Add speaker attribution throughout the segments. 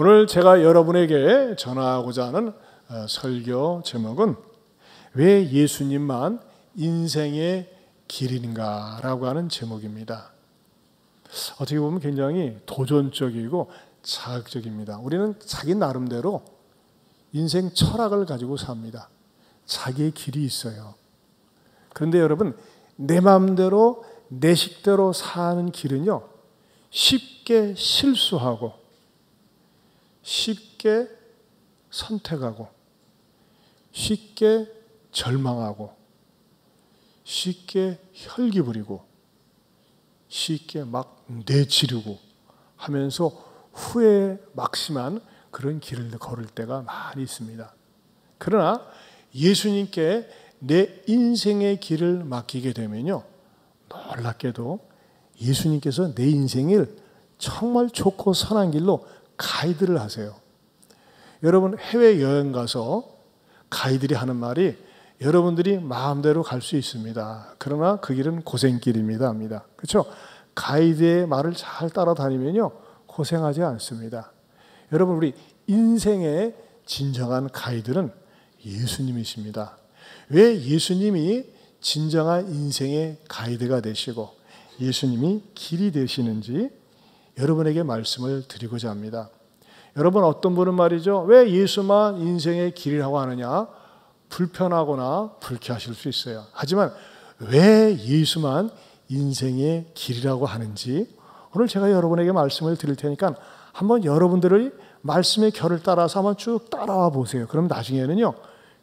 Speaker 1: 오늘 제가 여러분에게 전하고자 하는 설교 제목은 왜 예수님만 인생의 길인가 라고 하는 제목입니다. 어떻게 보면 굉장히 도전적이고 자극적입니다. 우리는 자기 나름대로 인생 철학을 가지고 삽니다. 자기의 길이 있어요. 그런데 여러분, 내 마음대로 내 식대로 사는 길은요, 쉽게 실수하고 쉽게 선택하고 쉽게 절망하고 쉽게 혈기 부리고 쉽게 막 내치르고 하면서 후회에 막심한 그런 길을 걸을 때가 많이 있습니다. 그러나 예수님께 내 인생의 길을 맡기게 되면요, 놀랍게도 예수님께서 내 인생을 정말 좋고 선한 길로 가이드를 하세요. 여러분, 해외여행 가서 가이드들이 하는 말이 여러분들이 마음대로 갈 수 있습니다. 그러나 그 길은 고생길입니다. 합니다. 그렇죠? 가이드의 말을 잘 따라다니면요, 고생하지 않습니다. 여러분, 우리 인생의 진정한 가이드는 예수님이십니다. 왜 예수님이 진정한 인생의 가이드가 되시고 예수님이 길이 되시는지 여러분에게 말씀을 드리고자 합니다. 여러분, 어떤 분은 말이죠, 왜 예수만 인생의 길이라고 하느냐, 불편하거나 불쾌하실 수 있어요. 하지만 왜 예수만 인생의 길이라고 하는지 오늘 제가 여러분에게 말씀을 드릴 테니까 한번 여러분들의 말씀의 결을 따라서 한번 쭉 따라와 보세요. 그럼 나중에는요,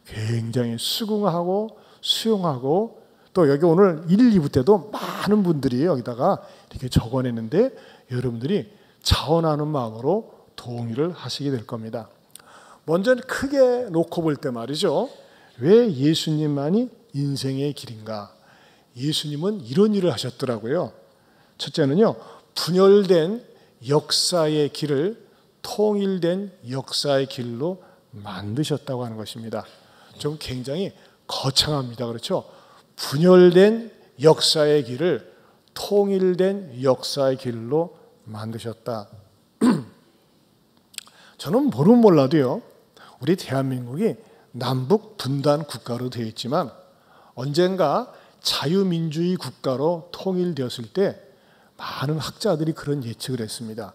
Speaker 1: 굉장히 수긍하고 수용하고, 또 여기 오늘 1, 2부 때도 많은 분들이 여기다가 이렇게 적어냈는데 여러분들이 자원하는 마음으로 동의를 하시게 될 겁니다. 먼저 크게 놓고 볼 때 말이죠, 왜 예수님만이 인생의 길인가? 예수님은 이런 일을 하셨더라고요. 첫째는요, 분열된 역사의 길을 통일된 역사의 길로 만드셨다고 하는 것입니다. 좀 굉장히 거창합니다. 그렇죠? 분열된 역사의 길을 통일된 역사의 길로 만드셨다. 저는 모르면 몰라도요, 우리 대한민국이 남북 분단 국가로 되어 있지만 언젠가 자유민주주의 국가로 통일되었을 때 많은 학자들이 그런 예측을 했습니다.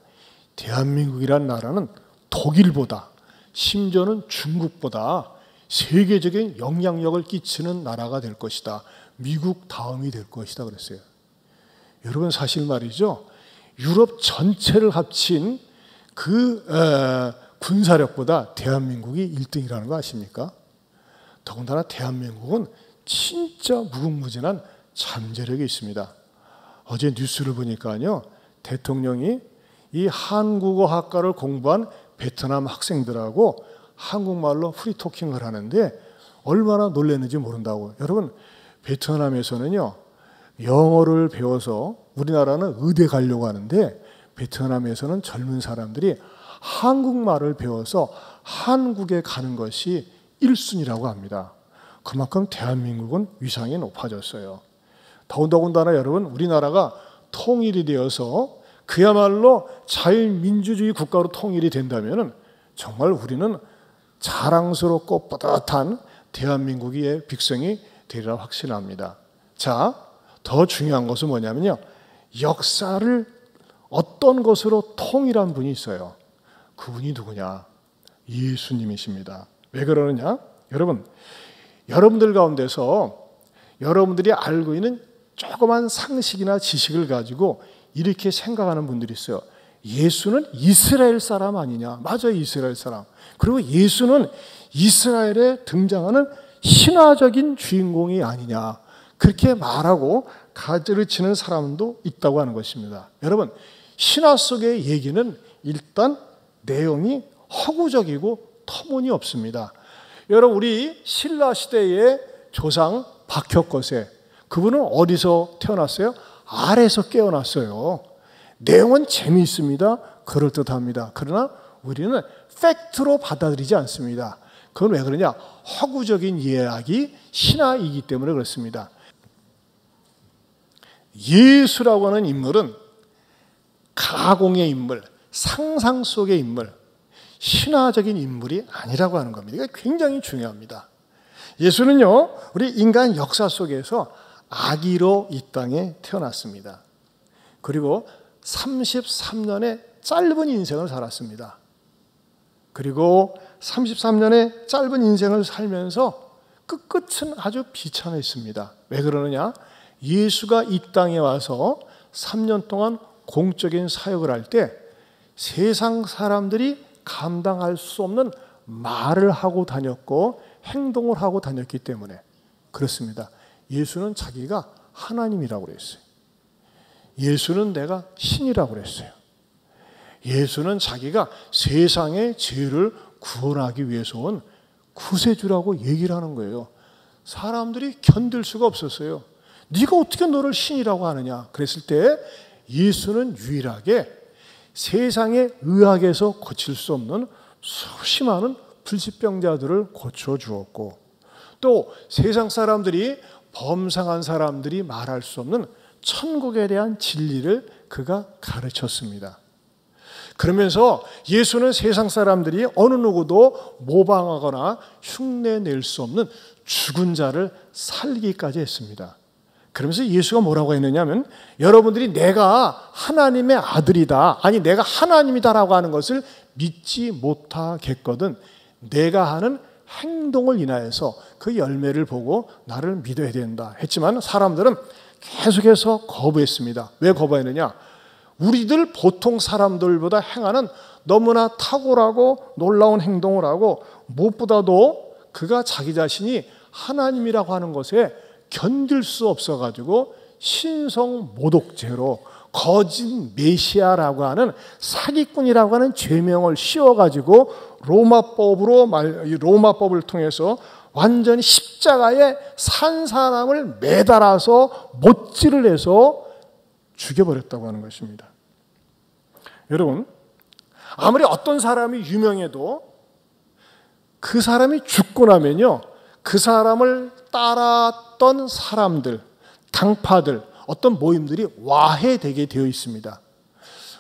Speaker 1: 대한민국이란 나라는 독일보다, 심지어는 중국보다 세계적인 영향력을 끼치는 나라가 될 것이다. 미국 다음이 될 것이다 그랬어요. 여러분, 사실 말이죠, 유럽 전체를 합친 그 군사력보다 대한민국이 1등이라는 거 아십니까? 더군다나 대한민국은 진짜 무궁무진한 잠재력이 있습니다. 어제 뉴스를 보니까요, 대통령이 이 한국어 학과를 공부한 베트남 학생들하고 한국말로 프리토킹을 하는데 얼마나 놀랐는지 모른다고. 여러분, 베트남에서는요, 영어를 배워서 우리나라는 의대 가려고 하는데 베트남에서는 젊은 사람들이 한국말을 배워서 한국에 가는 것이 1순위라고 합니다. 그만큼 대한민국은 위상이 높아졌어요. 더군다나 여러분, 우리나라가 통일이 되어서 그야말로 자유민주주의 국가로 통일이 된다면 정말 우리는 자랑스럽고 뿌듯한 대한민국의 백성이 되리라 확신합니다. 자, 더 중요한 것은 뭐냐면요, 역사를 어떤 것으로 통일한 분이 있어요. 그분이 누구냐? 예수님이십니다. 왜 그러느냐? 여러분, 여러분들 가운데서 여러분들이 알고 있는 조그만 상식이나 지식을 가지고 이렇게 생각하는 분들이 있어요. 예수는 이스라엘 사람 아니냐? 맞아요, 이스라엘 사람. 그리고 예수는 이스라엘에 등장하는 신화적인 주인공이 아니냐? 그렇게 말하고 가르치는 사람도 있다고 하는 것입니다. 여러분, 신화 속의 얘기는 일단 내용이 허구적이고 터무니없습니다. 여러분, 우리 신라 시대의 조상 박혁거세, 그분은 어디서 태어났어요? 알에서 깨어났어요. 내용은 재미있습니다. 그럴듯합니다. 그러나 우리는 팩트로 받아들이지 않습니다. 그건 왜 그러냐? 허구적인 이야기, 신화이기 때문에 그렇습니다. 예수라고 하는 인물은 가공의 인물, 상상 속의 인물, 신화적인 인물이 아니라고 하는 겁니다. 이게 굉장히 중요합니다. 예수는요, 우리 인간 역사 속에서 아기로 이 땅에 태어났습니다. 그리고 33년의 짧은 인생을 살았습니다. 그리고 33년의 짧은 인생을 살면서 끝끝은 아주 비참했습니다. 왜 그러느냐? 예수가 이 땅에 와서 3년 동안 공적인 사역을 할 때 세상 사람들이 감당할 수 없는 말을 하고 다녔고 행동을 하고 다녔기 때문에 그렇습니다. 예수는 자기가 하나님이라고 그랬어요. 예수는 내가 신이라고 그랬어요. 예수는 자기가 세상의 죄를 구원하기 위해서 온 구세주라고 얘기를 하는 거예요. 사람들이 견딜 수가 없었어요. 네가 어떻게 너를 신이라고 하느냐? 그랬을 때 예수는 유일하게 세상의 의학에서 고칠 수 없는 수없이 많은 불치병자들을 고쳐주었고, 또 세상 사람들이 범상한 사람들이 말할 수 없는 천국에 대한 진리를 그가 가르쳤습니다. 그러면서 예수는 세상 사람들이 어느 누구도 모방하거나 흉내낼 수 없는 죽은 자를 살리기까지 했습니다. 그러면서 예수가 뭐라고 했느냐면, 여러분들이 내가 하나님의 아들이다, 아니 내가 하나님이다라고 하는 것을 믿지 못하겠거든 내가 하는 행동을 인하여서 그 열매를 보고 나를 믿어야 된다 했지만, 사람들은 계속해서 거부했습니다. 왜 거부했느냐? 우리들 보통 사람들보다 행하는 너무나 탁월하고 놀라운 행동을 하고, 무엇보다도 그가 자기 자신이 하나님이라고 하는 것에 견딜 수 없어가지고 신성 모독죄로 거짓 메시아라고 하는 사기꾼이라고 하는 죄명을 씌워가지고 로마법을 통해서 완전히 십자가에 산 사람을 매달아서 못질을 해서 죽여버렸다고 하는 것입니다. 여러분, 아무리 어떤 사람이 유명해도 그 사람이 죽고 나면요, 그 사람을 따랐던 사람들, 당파들, 어떤 모임들이 와해되게 되어 있습니다.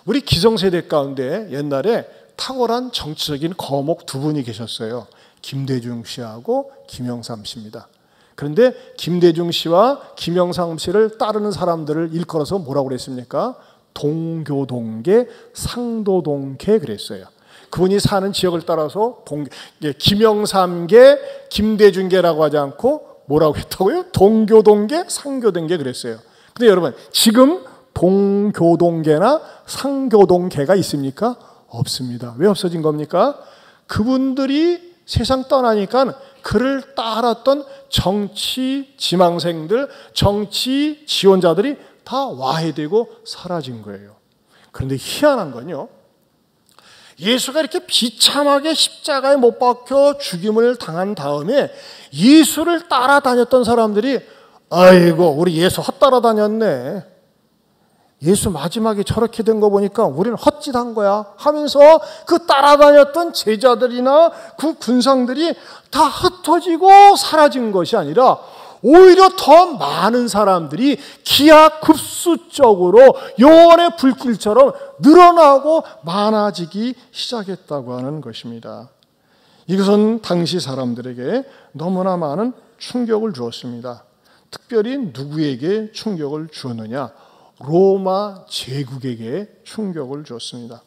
Speaker 1: 우리 기성세대 가운데 옛날에 탁월한 정치적인 거목 두 분이 계셨어요. 김대중 씨하고 김영삼 씨입니다. 그런데 김대중 씨와 김영삼 씨를 따르는 사람들을 일컬어서 뭐라고 그랬습니까? 동교동계, 상도동계 그랬어요. 그분이 사는 지역을 따라서 김영삼계, 김대중계라고 하지 않고 뭐라고 했다고요? 동교동계, 상교동계 그랬어요. 근데 여러분, 지금 동교동계나 상교동계가 있습니까? 없습니다. 왜 없어진 겁니까? 그분들이 세상 떠나니까 그를 따랐던 정치 지망생들, 정치 지원자들이 다 와해되고 사라진 거예요. 그런데 희한한 건요, 예수가 이렇게 비참하게 십자가에 못 박혀 죽임을 당한 다음에 예수를 따라다녔던 사람들이 아이고 우리 예수 헛따라다녔네, 예수 마지막에 저렇게 된 거 보니까 우리는 헛짓한 거야 하면서 그 따라다녔던 제자들이나 그 군상들이 다 흩어지고 사라진 것이 아니라 오히려 더 많은 사람들이 기하급수적으로 요원의 불길처럼 늘어나고 많아지기 시작했다고 하는 것입니다. 이것은 당시 사람들에게 너무나 많은 충격을 주었습니다. 특별히 누구에게 충격을 주었느냐? 로마 제국에게 충격을 주었습니다.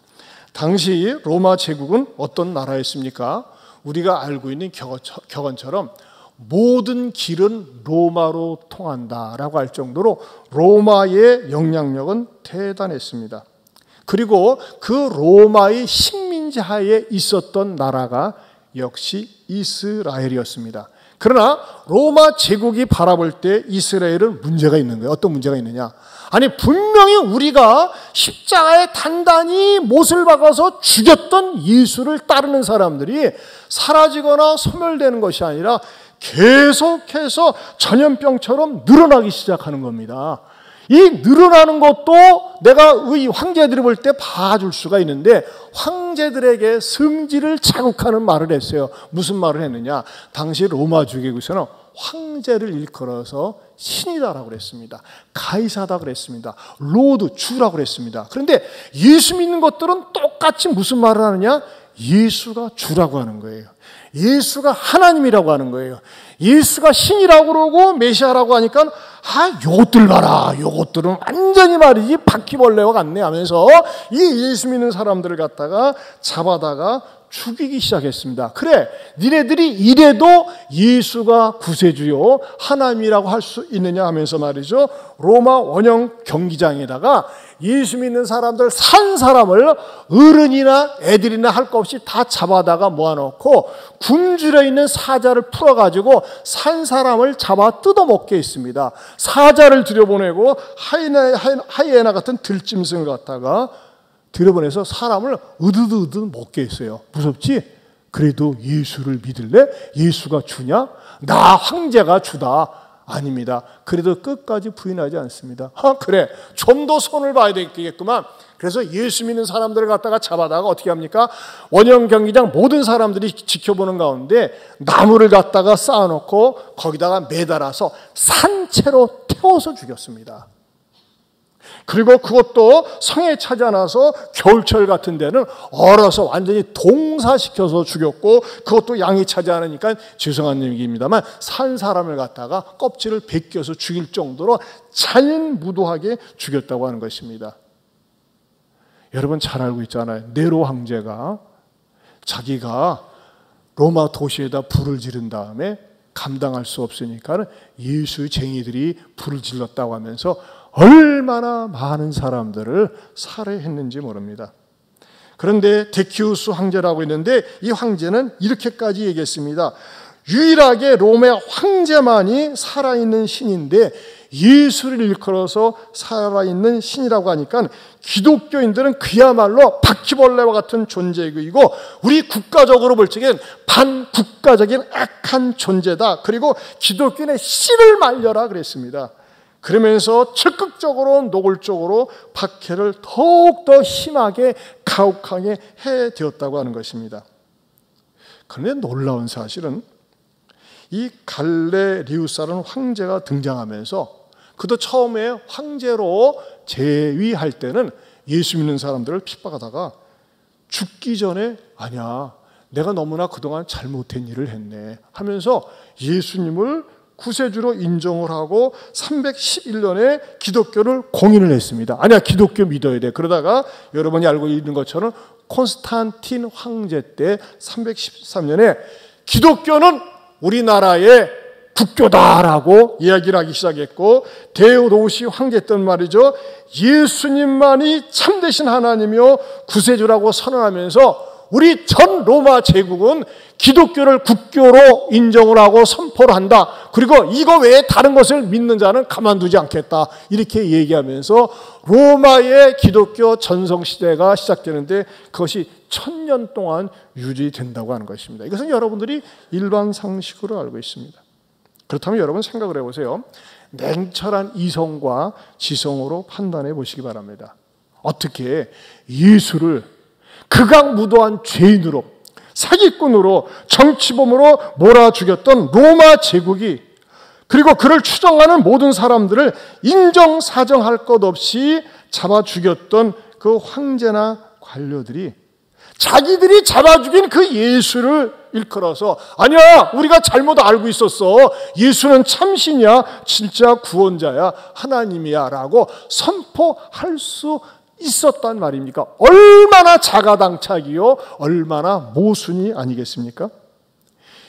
Speaker 1: 당시 로마 제국은 어떤 나라였습니까? 우리가 알고 있는 격언처럼 모든 길은 로마로 통한다라고 할 정도로 로마의 영향력은 대단했습니다. 그리고 그 로마의 식민지 하에 있었던 나라가 역시 이스라엘이었습니다. 그러나 로마 제국이 바라볼 때 이스라엘은 문제가 있는 거예요. 어떤 문제가 있느냐? 아니, 분명히 우리가 십자가에 단단히 못을 박아서 죽였던 예수를 따르는 사람들이 사라지거나 소멸되는 것이 아니라 계속해서 전염병처럼 늘어나기 시작하는 겁니다. 이 늘어나는 것도 내가 이 황제들이 볼 때 봐줄 수가 있는데, 황제들에게 성질을 자극하는 말을 했어요. 무슨 말을 했느냐? 당시 로마 제국에서는 황제를 일컬어서 신이다라고 그랬습니다. 가이사다 그랬습니다. 로드, 주라고 그랬습니다. 그런데 예수 믿는 것들은 똑같이 무슨 말을 하느냐? 예수가 주라고 하는 거예요. 예수가 하나님이라고 하는 거예요. 예수가 신이라고 그러고 메시아라고 하니까 요것들 봐라. 요것들은 완전히 말이지 바퀴벌레와 같네 하면서 이 예수 믿는 사람들을 갖다가 잡아다가 죽이기 시작했습니다. 그래, 니네들이 이래도 예수가 구세주요 하나님이라고 할 수 있느냐 하면서 말이죠. 로마 원형 경기장에다가 예수 믿는 사람들 산 사람을 어른이나 애들이나 할 것 없이 다 잡아다가 모아놓고 굶주려 있는 사자를 풀어가지고 산 사람을 잡아 뜯어먹게 했습니다. 사자를 들여보내고 하이에나 같은 들짐승을 갖다가 들여보내서 사람을 으드드드 먹게 했어요. 무섭지? 그래도 예수를 믿을래? 예수가 주냐? 나 황제가 주다. 아닙니다. 그래도 끝까지 부인하지 않습니다. 그래, 좀 더 손을 봐야 되겠구만. 그래서 예수 믿는 사람들을 갖다가 잡아다가 어떻게 합니까? 원형 경기장 모든 사람들이 지켜보는 가운데 나무를 갖다가 쌓아놓고 거기다가 매달아서 산채로 태워서 죽였습니다. 그리고 그것도 성에 차지 않아서 겨울철 같은 데는 얼어서 완전히 동사시켜서 죽였고, 그것도 양이 차지 않으니까 죄송한 얘기입니다만 산 사람을 갖다가 껍질을 벗겨서 죽일 정도로 잔인무도하게 죽였다고 하는 것입니다. 여러분 잘 알고 있잖아요. 네로 황제가 자기가 로마 도시에다 불을 지른 다음에 감당할 수 없으니까 예수쟁이들이 불을 질렀다고 하면서 얼마나 많은 사람들을 살해했는지 모릅니다. 그런데 데키우스 황제라고 있는데 이 황제는 이렇게까지 얘기했습니다. 유일하게 로마 황제만이 살아있는 신인데 예수를 일컬어서 살아있는 신이라고 하니까 기독교인들은 그야말로 바퀴벌레와 같은 존재이고 우리 국가적으로 볼 적엔 반국가적인 악한 존재다. 그리고 기독교인의 씨를 말려라 그랬습니다. 그러면서 적극적으로 노골적으로 박해를 더욱더 심하게 가혹하게 해되었다고 하는 것입니다. 그런데 놀라운 사실은 이 갈레리우스라는 황제가 등장하면서 그도 처음에 황제로 재위할 때는 예수 믿는 사람들을 핍박하다가 죽기 전에 아니야, 내가 너무나 그동안 잘못된 일을 했네 하면서 예수님을 구세주로 인정을 하고 311년에 기독교를 공인을 했습니다. 아니야, 기독교 믿어야 돼. 그러다가 여러분이 알고 있는 것처럼 콘스탄틴 황제 때 313년에 기독교는 우리나라의 국교다라고 이야기를 하기 시작했고, 데오도시 황제 때는 말이죠, 예수님만이 참되신 하나님이요 구세주라고 선언하면서 우리 전 로마 제국은 기독교를 국교로 인정을 하고 선포를 한다. 그리고 이거 외에 다른 것을 믿는 자는 가만두지 않겠다. 이렇게 얘기하면서 로마의 기독교 전성시대가 시작되는데 그것이 1000년 동안 유지된다고 하는 것입니다. 이것은 여러분들이 일반 상식으로 알고 있습니다. 그렇다면 여러분 생각을 해보세요. 냉철한 이성과 지성으로 판단해 보시기 바랍니다. 어떻게 예수를 극악무도한 죄인으로, 사기꾼으로, 정치범으로 몰아 죽였던 로마 제국이, 그리고 그를 추종하는 모든 사람들을 인정사정할 것 없이 잡아 죽였던 그 황제나 관료들이 자기들이 잡아 죽인 그 예수를 일컬어서 아니야, 우리가 잘못 알고 있었어, 예수는 참신이야, 진짜 구원자야, 하나님이야 라고 선포할 수 있었단 말입니까? 얼마나 자가당착이요, 얼마나 모순이 아니겠습니까?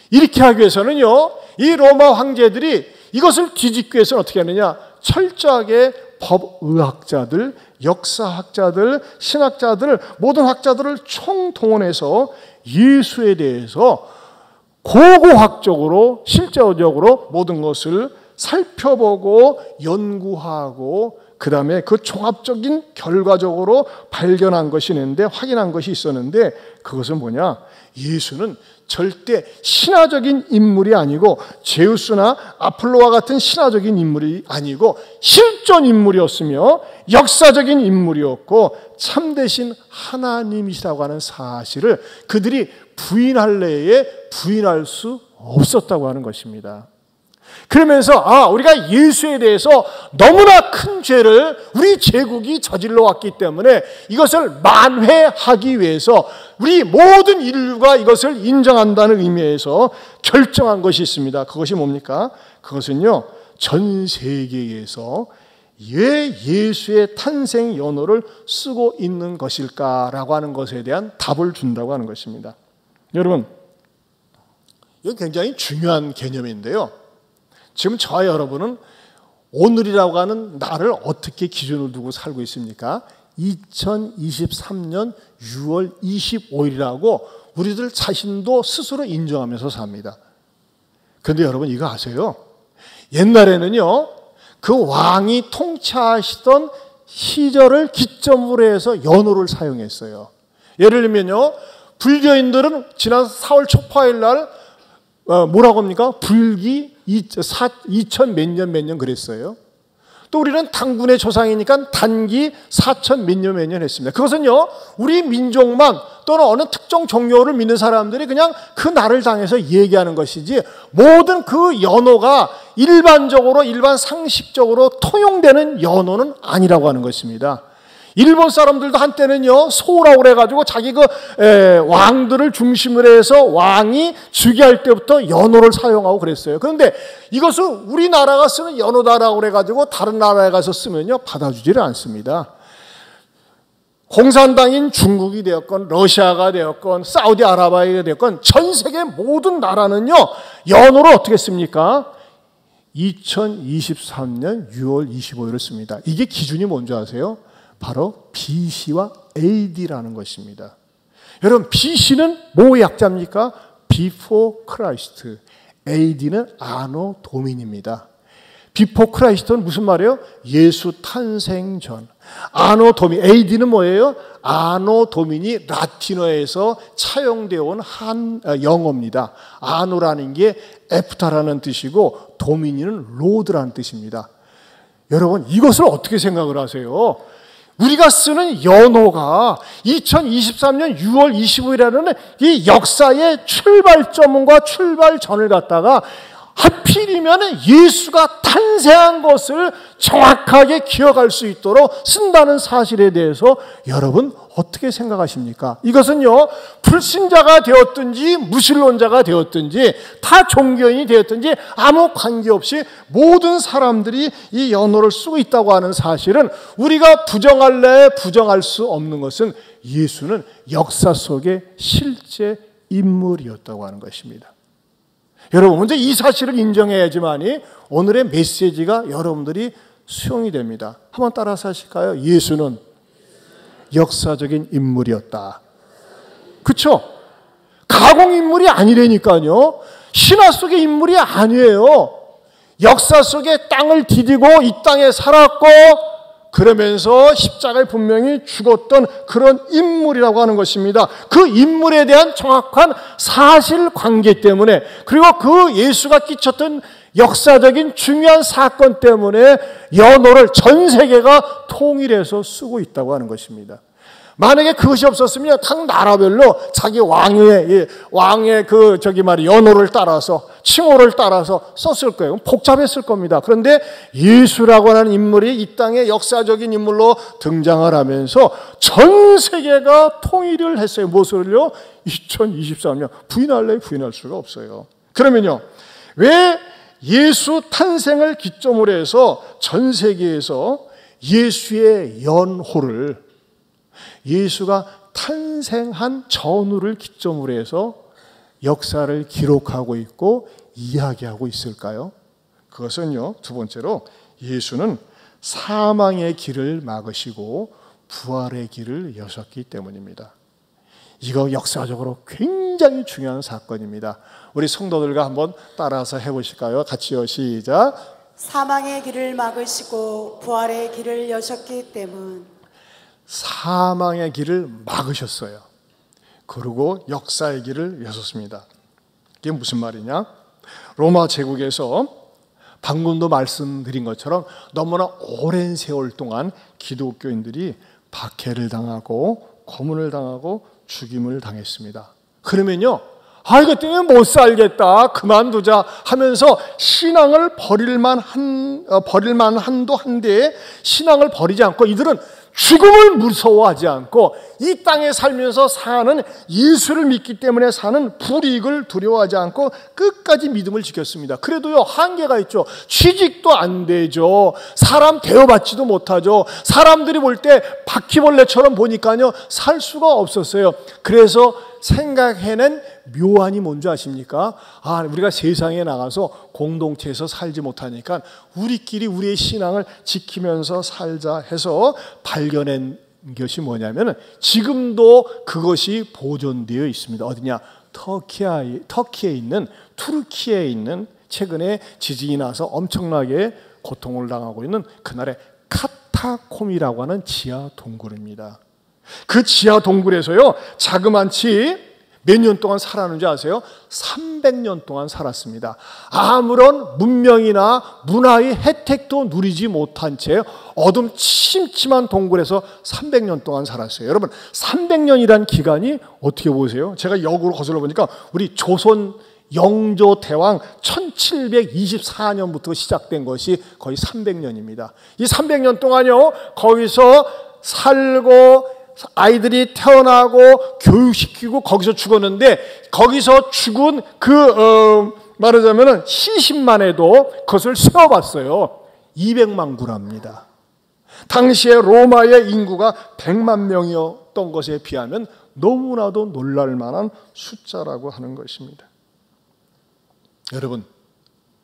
Speaker 1: 이렇게 하기 위해서는요, 이 로마 황제들이 이것을 뒤집기 위해서는 어떻게 하느냐, 철저하게 법의학자들, 역사학자들, 신학자들, 모든 학자들을 총동원해서 예수에 대해서 고고학적으로 실제적으로 모든 것을 살펴보고 연구하고 그 다음에 그 종합적인 결과적으로 발견한 것이 있는데, 확인한 것이 있었는데, 그것은 뭐냐, 예수는 절대 신화적인 인물이 아니고 제우스나 아폴로와 같은 신화적인 인물이 아니고 실존 인물이었으며 역사적인 인물이었고 참되신 하나님이시라고 하는 사실을 그들이 부인할 내에 부인할 수 없었다고 하는 것입니다. 그러면서 우리가 예수에 대해서 너무나 큰 죄를 우리 제국이 저질러 왔기 때문에 이것을 만회하기 위해서 우리 모든 인류가 이것을 인정한다는 의미에서 결정한 것이 있습니다. 그것이 뭡니까? 그것은요, 전 세계에서 왜 예수의 탄생 연호를 쓰고 있는 것일까라고 하는 것에 대한 답을 준다고 하는 것입니다. 여러분, 이건 굉장히 중요한 개념인데요. 지금 저와 여러분은 오늘이라고 하는 날을 어떻게 기준으로 두고 살고 있습니까? 2023년 6월 25일이라고 우리들 자신도 스스로 인정하면서 삽니다. 그런데 여러분 이거 아세요? 옛날에는요, 그 왕이 통치하시던 시절을 기점으로 해서 연호를 사용했어요. 예를 들면요, 불교인들은 지난 4월 초파일 날 뭐라고 합니까? 불기 2000 몇 년 그랬어요. 또 우리는 당군의 조상이니까 단기 4000 몇 년 했습니다. 그것은요, 우리 민족만 또는 어느 특정 종교를 믿는 사람들이 그냥 그 날을 당해서 얘기하는 것이지, 모든 그 연호가 일반적으로 일반 상식적으로 통용되는 연호는 아니라고 하는 것입니다. 일본 사람들도 한때는요, 소라고 그래가지고 자기 왕들을 중심으로 해서 왕이 즉위할 때부터 연호를 사용하고 그랬어요. 그런데 이것을 우리나라가 쓰는 연호다라고 그래가지고 다른 나라에 가서 쓰면요, 받아주지를 않습니다. 공산당인 중국이 되었건 러시아가 되었건 사우디아라비아가 되었건 전 세계 모든 나라는요, 연호를 어떻게 씁니까? 2023년 6월 25일을 씁니다. 이게 기준이 뭔지 아세요? 바로 BC와 AD라는 것입니다. 여러분, BC는 뭐의 약자입니까? Before Christ. AD는 Anno Domini입니다. Before Christ는 무슨 말이에요? 예수 탄생 전. Anno Domini. AD는 뭐예요? Anno Domini, 라틴어에서 차용되어 온 영어입니다. Anno라는 게 애프타라는 뜻이고 Domini는 로드라는 뜻입니다. 여러분, 이것을 어떻게 생각을 하세요? 우리가 쓰는 연호가 2023년 6월 25일이라는 이 역사의 출발점과 출발전을 갖다가 하필이면 예수가 탄생한 것을 정확하게 기억할 수 있도록 쓴다는 사실에 대해서 여러분 어떻게 생각하십니까? 이것은요, 불신자가 되었든지 무신론자가 되었든지 타 종교인이 되었든지 아무 관계없이 모든 사람들이 이 연호를 쓰고 있다고 하는 사실은 우리가 부정할래 부정할 수 없는 것은 예수는 역사 속의 실제 인물이었다고 하는 것입니다. 여러분, 먼저 이 사실을 인정해야지만이 오늘의 메시지가 여러분들이 수용이 됩니다. 한번 따라서 하실까요? 예수는 역사적인 인물이었다. 그렇죠? 가공 인물이 아니라니까요. 신화 속의 인물이 아니에요. 역사 속에 땅을 디디고 이 땅에 살았고 그러면서 십자가에 분명히 죽었던 그런 인물이라고 하는 것입니다. 그 인물에 대한 정확한 사실관계 때문에, 그리고 그 예수가 끼쳤던 역사적인 중요한 사건 때문에 연호를 전 세계가 통일해서 쓰고 있다고 하는 것입니다. 만약에 그것이 없었으면 각 나라별로 자기 왕의 연호를 따라서 칭호를 따라서 썼을 거예요. 복잡했을 겁니다. 그런데 예수라고 하는 인물이 이 땅의 역사적인 인물로 등장을 하면서 전 세계가 통일을 했어요. 무엇을요? 2023년 부인할래? 부인할 수가 없어요. 그러면요, 왜 예수 탄생을 기점으로 해서 전 세계에서 예수의 연호를, 예수가 탄생한 전후를 기점으로 해서 역사를 기록하고 있고 이야기하고 있을까요? 그것은요, 두 번째로 예수는 사망의 길을 막으시고 부활의 길을 여셨기 때문입니다. 이거 역사적으로 굉장히 중요한 사건입니다. 우리 성도들과 한번 따라서 해보실까요? 같이요, 시작.
Speaker 2: 사망의 길을 막으시고 부활의 길을 여셨기 때문.
Speaker 1: 사망의 길을 막으셨어요. 그리고 역사의 길을 여셨습니다. 이게 무슨 말이냐? 로마 제국에서 방금도 말씀드린 것처럼 너무나 오랜 세월 동안 기독교인들이 박해를 당하고 고문을 당하고 죽임을 당했습니다. 그러면요, 아, 이것 때문에 못 살겠다, 그만두자 하면서 신앙을 버릴만 한도 한데 신앙을 버리지 않고 이들은 죽음을 무서워하지 않고 이 땅에 살면서 사는 예수를 믿기 때문에 사는 불이익을 두려워하지 않고 끝까지 믿음을 지켰습니다. 그래도요, 한계가 있죠. 취직도 안 되죠. 사람 대접받지도 못하죠. 사람들이 볼 때 바퀴벌레처럼 보니까요, 살 수가 없었어요. 그래서 생각해낸 묘안이 뭔지 아십니까? 아, 우리가 세상에 나가서 공동체에서 살지 못하니까 우리끼리 우리의 신앙을 지키면서 살자 해서 발견한 것이 뭐냐면 지금도 그것이 보존되어 있습니다. 어디냐? 터키에 있는, 투르키에 있는, 최근에 지진이 나서 엄청나게 고통을 당하고 있는 그날의 카타콤이라고 하는 지하 동굴입니다. 그 지하 동굴에서요, 자그만치 몇 년 동안 살았는지 아세요? 300년 동안 살았습니다. 아무런 문명이나 문화의 혜택도 누리지 못한 채 어둠침침한 동굴에서 300년 동안 살았어요. 여러분, 300년이란 기간이 어떻게 보세요? 제가 역으로 거슬러 보니까 우리 조선 영조 대왕 1724년부터 시작된 것이 거의 300년입니다. 이 300년 동안요, 거기서 살고 아이들이 태어나고 교육시키고 거기서 죽었는데, 거기서 죽은 말하자면 시신만 해도 그것을 세어봤어요. 200만 구랍니다. 당시에 로마의 인구가 100만 명이었던 것에 비하면 너무나도 놀랄 만한 숫자라고 하는 것입니다. 여러분,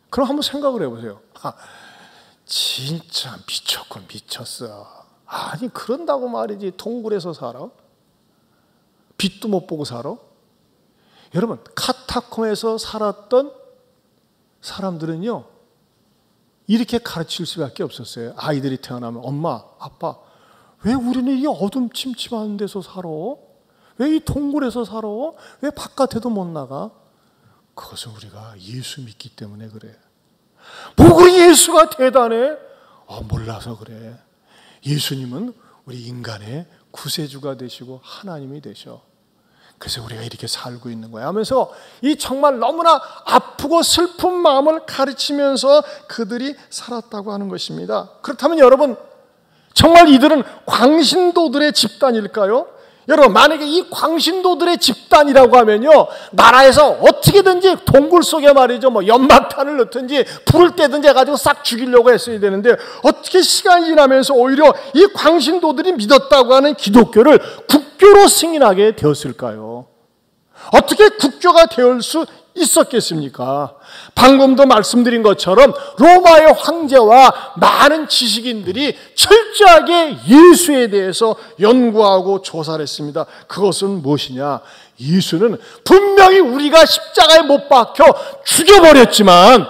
Speaker 1: 그럼 한번 생각을 해보세요. 진짜 미쳤군, 미쳤어. 아니, 그런다고 말이지 동굴에서 살아? 빛도 못 보고 살아? 여러분, 카타콤에서 살았던 사람들은요, 이렇게 가르칠 수밖에 없었어요. 아이들이 태어나면 엄마, 아빠, 왜 우리는 이 어둠침침한 데서 살아? 왜 이 동굴에서 살아? 왜 바깥에도 못 나가? 그것은 우리가 예수 믿기 때문에 그래. 뭐 그리 예수가 대단해? 몰라서 그래. 예수님은 우리 인간의 구세주가 되시고 하나님이 되셔. 그래서 우리가 이렇게 살고 있는 거야 하면서 이 정말 너무나 아프고 슬픈 마음을 가르치면서 그들이 살았다고 하는 것입니다. 그렇다면 여러분, 정말 이들은 광신도들의 집단일까요? 여러분, 만약에 이 광신도들의 집단이라고 하면요, 나라에서 어떻게든지 동굴 속에 말이죠, 연막탄을 넣든지 불을 떼든지 해가지고 싹 죽이려고 했어야 되는데, 어떻게 시간이 지나면서 오히려 이 광신도들이 믿었다고 하는 기독교를 국교로 승인하게 되었을까요? 어떻게 국교가 될 수 있었겠습니까? 방금도 말씀드린 것처럼 로마의 황제와 많은 지식인들이 철저하게 예수에 대해서 연구하고 조사를 했습니다. 그것은 무엇이냐? 예수는 분명히 우리가 십자가에 못 박혀 죽여버렸지만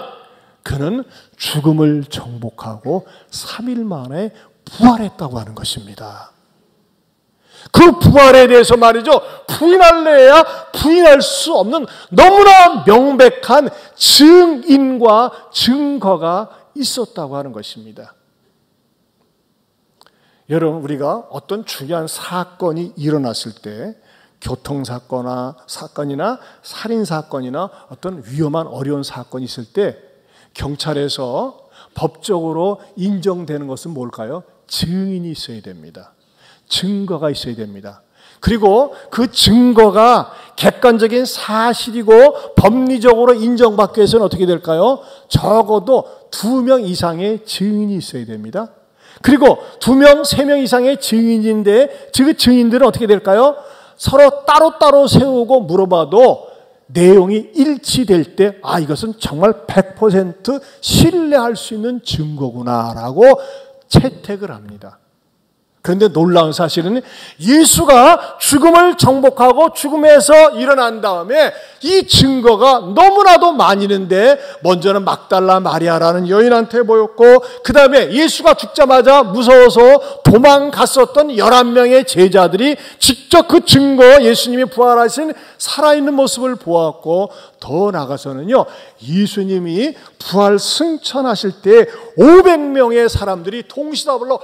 Speaker 1: 그는 죽음을 정복하고 3일 만에 부활했다고 하는 것입니다. 그 부활에 대해서 말이죠, 부인할래야 부인할 수 없는 너무나 명백한 증인과 증거가 있었다고 하는 것입니다. 여러분, 우리가 어떤 중요한 사건이 일어났을 때, 교통사건이나 살인사건이나 어떤 위험한 어려운 사건이 있을 때 경찰에서 법적으로 인정되는 것은 뭘까요? 증인이 있어야 됩니다. 증거가 있어야 됩니다. 그리고 그 증거가 객관적인 사실이고 법리적으로 인정받기 위해서는 어떻게 될까요? 적어도 2명 이상의 증인이 있어야 됩니다. 그리고 2명, 3명 이상의 증인인데 그 증인들은 어떻게 될까요? 서로 따로따로 세우고 물어봐도 내용이 일치될 때 이것은 정말 100% 신뢰할 수 있는 증거구나라고 채택을 합니다. 그런데 놀라운 사실은 예수가 죽음을 정복하고 죽음에서 일어난 다음에 이 증거가 너무나도 많이는데, 먼저는 막달라 마리아라는 여인한테 보였고, 그 다음에 예수가 죽자마자 무서워서 도망갔었던 11명의 제자들이 직접 그 증거, 예수님이 부활하신 살아있는 모습을 보았고, 더 나아가서는요, 예수님이 부활 승천하실 때 500명의 사람들이 동시다발로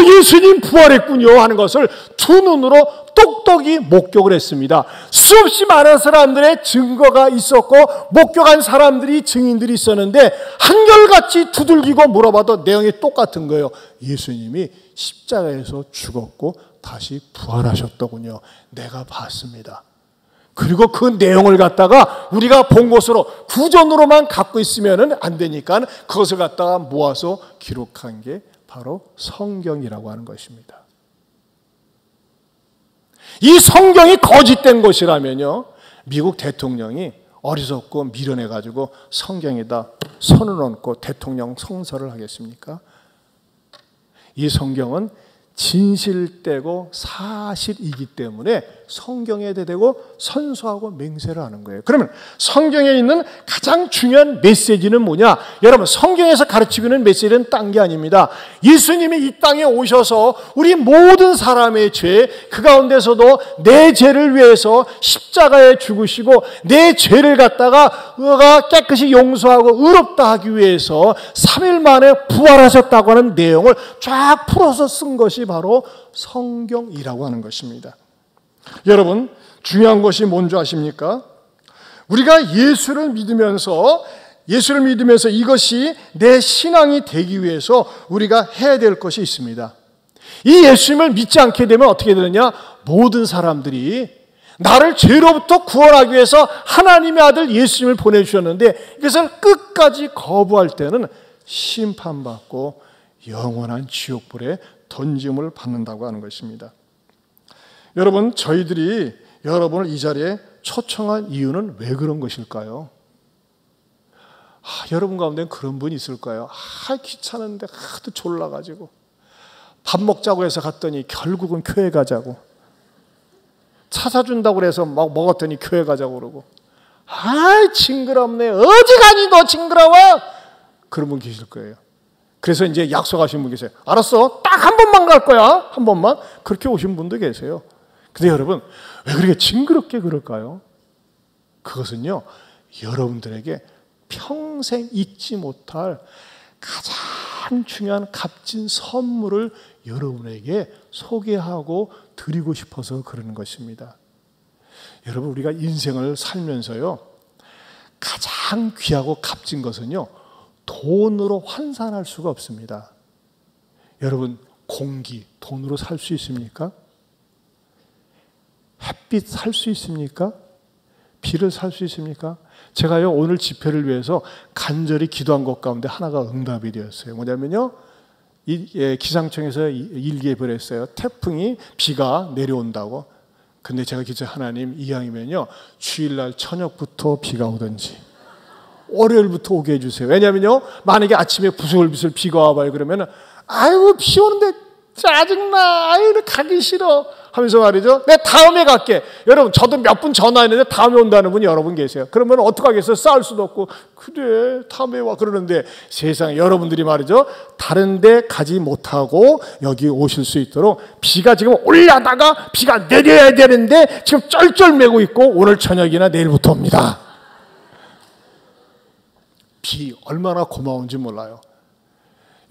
Speaker 1: 예수님 부활했군요 하는 것을 두 눈으로 똑똑히 목격을 했습니다. 수없이 많은 사람들의 증거가 있었고 목격한 사람들이 증인들이 있었는데 한결같이 두들기고 물어봐도 내용이 똑같은 거예요. 예수님이 십자가에서 죽었고 다시 부활하셨더군요. 내가 봤습니다. 그리고 그 내용을 갖다가 우리가 본 것으로 구전으로만 갖고 있으면 안 되니까 그것을 갖다가 모아서 기록한 게 바로 성경이라고 하는 것입니다. 이 성경이 거짓된 것이라면요, 미국 대통령이 어리석고 미련해가지고 성경에다 손을 얹고 대통령 성설을 하겠습니까? 이 성경은 진실되고 사실이기 때문에 성경에 대고 선서하고 맹세를 하는 거예요. 그러면 성경에 있는 가장 중요한 메시지는 뭐냐? 여러분, 성경에서 가르치고 있는 메시지는 딴 게 아닙니다. 예수님이 이 땅에 오셔서 우리 모든 사람의 죄, 그 가운데서도 내 죄를 위해서 십자가에 죽으시고 내 죄를 갖다가 깨끗이 용서하고 의롭다 하기 위해서 3일 만에 부활하셨다고 하는 내용을 쫙 풀어서 쓴 것이 바로 성경이라고 하는 것입니다. 여러분, 중요한 것이 뭔지 아십니까? 우리가 예수를 믿으면서 이것이 내 신앙이 되기 위해서 우리가 해야 될 것이 있습니다. 이 예수님을 믿지 않게 되면 어떻게 되느냐? 모든 사람들이 나를 죄로부터 구원하기 위해서 하나님의 아들 예수님을 보내주셨는데 이것을 끝까지 거부할 때는 심판받고 영원한 지옥불에 던짐을 받는다고 하는 것입니다. 여러분, 저희들이 여러분을 이 자리에 초청한 이유는 왜 그런 것일까요? 여러분 가운데는 그런 분이 있을까요? 귀찮은데 하도 졸라가지고 밥 먹자고 해서 갔더니 결국은 교회 가자고, 차 사준다고 해서 막 먹었더니 교회 가자고 그러고, 징그럽네, 어지간히 너 징그러워, 그런 분 계실 거예요. 그래서 이제 약속하신 분 계세요. 알았어, 딱 한 번만 갈 거야, 한 번만. 그렇게 오신 분도 계세요. 근데 여러분, 왜 그렇게 징그럽게 그럴까요? 그것은요, 여러분들에게 평생 잊지 못할 가장 중요한 값진 선물을 여러분에게 소개하고 드리고 싶어서 그러는 것입니다. 여러분, 우리가 인생을 살면서요, 가장 귀하고 값진 것은요, 돈으로 환산할 수가 없습니다. 여러분, 공기, 돈으로 살 수 있습니까? 햇빛 살 수 있습니까? 비를 살 수 있습니까? 제가요, 오늘 집회를 위해서 간절히 기도한 것 가운데 하나가 응답이 되었어요. 뭐냐면요, 기상청에서 일기에 보냈어요. 태풍이 비가 내려온다고. 근데 제가 기도, 하나님, 이왕이면요, 주일날 저녁부터 비가 오든지 월요일부터 오게 해주세요. 왜냐면요, 만약에 아침에 부슬부슬 비가 와봐요. 그러면은 아이고, 비 오는데 짜증나, 아이고 가기 싫어 하면서 말이죠, 내 다음에 갈게. 여러분, 저도 몇 분 전화했는데 다음에 온다는 분이 여러 분 계세요. 그러면 어떡하겠어요? 싸울 수도 없고, 그래 다음에 와 그러는데, 세상에 여러분들이 말이죠, 다른 데 가지 못하고 여기 오실 수 있도록 비가 지금 올라다가 비가 내려야 되는데 지금 쩔쩔매고 있고 오늘 저녁이나 내일부터 옵니다. 비 얼마나 고마운지 몰라요.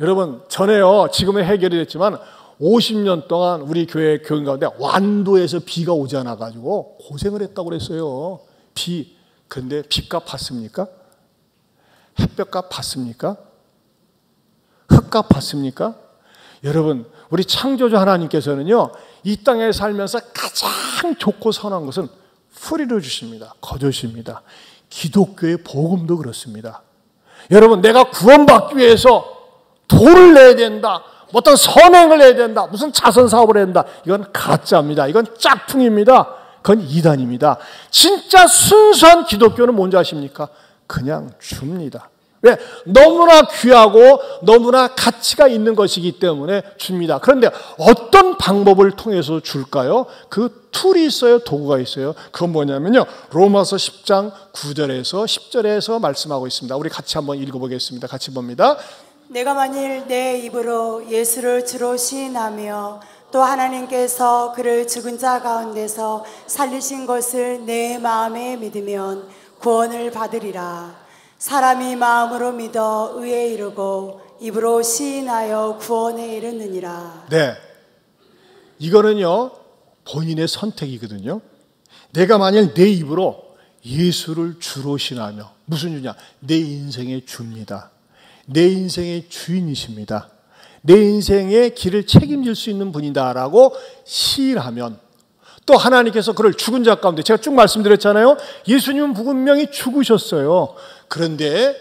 Speaker 1: 여러분, 전에요, 지금은 해결이 됐지만 50년 동안 우리 교회 교인 가운데 완도에서 비가 오지 않아가지고 고생을 했다고 그랬어요. 비. 그런데 빚값 받습니까? 햇볕값 받습니까? 흙값 받습니까? 여러분, 우리 창조주 하나님께서는요, 이 땅에 살면서 가장 좋고 선한 것은 프리를 주십니다. 거저십니다. 기독교의 복음도 그렇습니다. 여러분, 내가 구원받기 위해서 돈을 내야 된다, 어떤 선행을 해야 된다, 무슨 자선 사업을 해야 된다, 이건 가짜입니다. 이건 짝퉁입니다. 그건 이단입니다. 진짜 순수한 기독교는 뭔지 아십니까? 그냥 줍니다. 왜? 너무나 귀하고 너무나 가치가 있는 것이기 때문에 줍니다. 그런데 어떤 방법을 통해서 줄까요? 그 툴이 있어요. 도구가 있어요. 그건 뭐냐면요, 로마서 10장 9절에서 10절에서 말씀하고 있습니다. 우리 같이 한번 읽어보겠습니다. 같이 봅니다.
Speaker 2: 내가 만일 내 입으로 예수를 주로 시인하며 또 하나님께서 그를 죽은 자 가운데서 살리신 것을 내 마음에 믿으면 구원을 받으리라. 사람이 마음으로 믿어 의에 이르고 입으로 시인하여 구원에 이르느니라.
Speaker 1: 네, 이거는요 본인의 선택이거든요. 내가 만약 내 입으로 예수를 주로 신하며, 무슨 주냐? 내 인생의 주입니다. 내 인생의 주인이십니다. 내 인생의 길을 책임질 수 있는 분이다라고 시인하면, 또 하나님께서 그를 죽은 자 가운데, 제가 쭉 말씀드렸잖아요. 예수님은 분명히 죽으셨어요. 그런데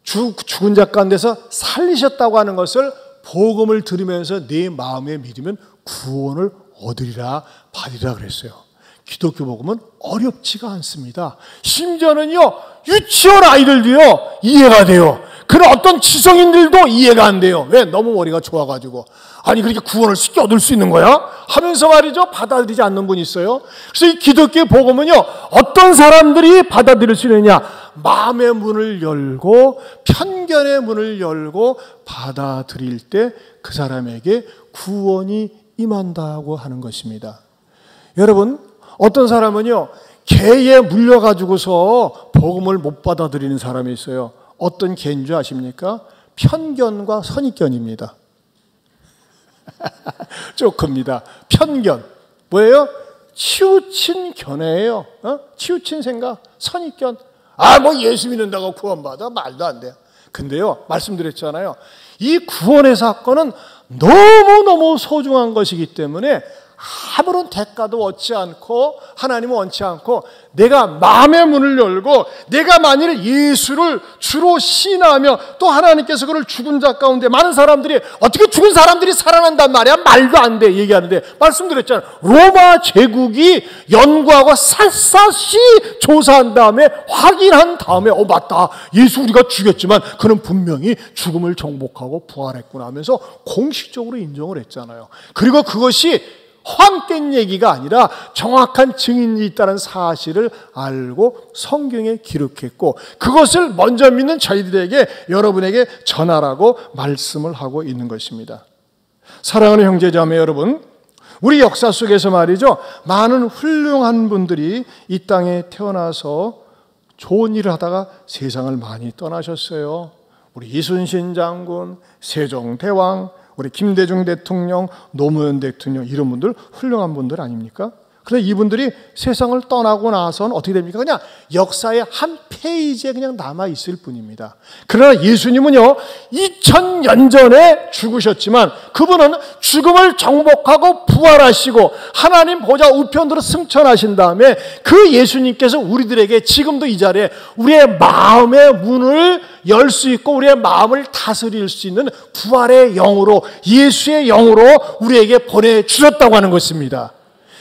Speaker 1: 죽은 자 가운데서 살리셨다고 하는 것을 복음을 들으면서 내 마음에 믿으면 구원을 얻으리라 받으리라 그랬어요. 기독교 복음은 어렵지가 않습니다. 심지어는요 유치원 아이들도요 이해가 돼요. 그런 어떤 지성인들도 이해가 안 돼요. 왜? 너무 머리가 좋아가지고. 아니 그렇게 구원을 쉽게 얻을 수 있는 거야? 하면서 말이죠 받아들이지 않는 분이 있어요. 그래서 이 기독교 복음은요 어떤 사람들이 받아들일 수 있느냐? 마음의 문을 열고 편견의 문을 열고 받아들일 때 그 사람에게 구원이 임한다고 하는 것입니다. 여러분, 어떤 사람은요 개에 물려가지고서 복음을 못 받아들이는 사람이 있어요. 어떤 개인 줄 아십니까? 편견과 선입견입니다. 조금입니다. 편견 뭐예요? 치우친 견해예요. 치우친 생각, 선입견. 뭐 예수 믿는다고 구원받아? 말도 안 돼요. 근데요 말씀드렸잖아요. 이 구원의 사건은 너무너무 소중한 것이기 때문에 아무런 대가도 얻지 않고 하나님은 원치 않고 내가 마음의 문을 열고 내가 만일 예수를 주로 신하며 또 하나님께서 그를 죽은 자 가운데 많은 사람들이 어떻게 죽은 사람들이 살아난단 말이야? 말도 안 돼 얘기하는데 말씀드렸잖아요. 로마 제국이 연구하고 샅샅이 조사한 다음에 확인한 다음에 맞다. 예수 우리가 죽였지만 그는 분명히 죽음을 정복하고 부활했구나 하면서 공식적으로 인정을 했잖아요. 그리고 그것이 헛된 얘기가 아니라 정확한 증인이 있다는 사실을 알고 성경에 기록했고 그것을 먼저 믿는 저희들에게 여러분에게 전하라고 말씀을 하고 있는 것입니다. 사랑하는 형제자매 여러분, 우리 역사 속에서 말이죠 많은 훌륭한 분들이 이 땅에 태어나서 좋은 일을 하다가 세상을 많이 떠나셨어요. 우리 이순신 장군, 세종대왕, 우리 김대중 대통령, 노무현 대통령 이런 분들 훌륭한 분들 아닙니까? 그런데 이분들이 세상을 떠나고 나서는 어떻게 됩니까? 그냥 역사의 한 페이지에 그냥 남아있을 뿐입니다. 그러나 예수님은요 2000년 전에 죽으셨지만 그분은 죽음을 정복하고 부활하시고 하나님 보좌 우편으로 승천하신 다음에 그 예수님께서 우리들에게 지금도 이 자리에 우리의 마음의 문을 열 수 있고 우리의 마음을 다스릴 수 있는 부활의 영으로 예수의 영으로 우리에게 보내주셨다고 하는 것입니다.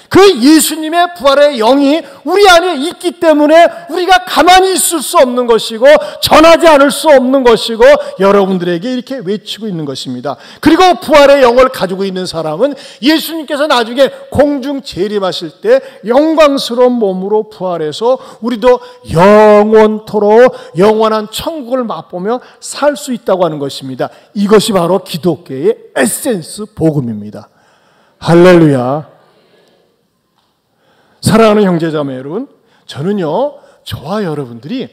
Speaker 1: 그 예수님의 부활의 영이 우리 안에 있기 때문에 우리가 가만히 있을 수 없는 것이고 전하지 않을 수 없는 것이고 여러분들에게 이렇게 외치고 있는 것입니다. 그리고 부활의 영을 가지고 있는 사람은 예수님께서 나중에 공중 재림하실 때 영광스러운 몸으로 부활해서 우리도 영원토록 영원한 천국을 맛보며 살 수 있다고 하는 것입니다. 이것이 바로 기독교의 에센스 복음입니다. 할렐루야. 사랑하는 형제자매 여러분, 저는요 저와 여러분들이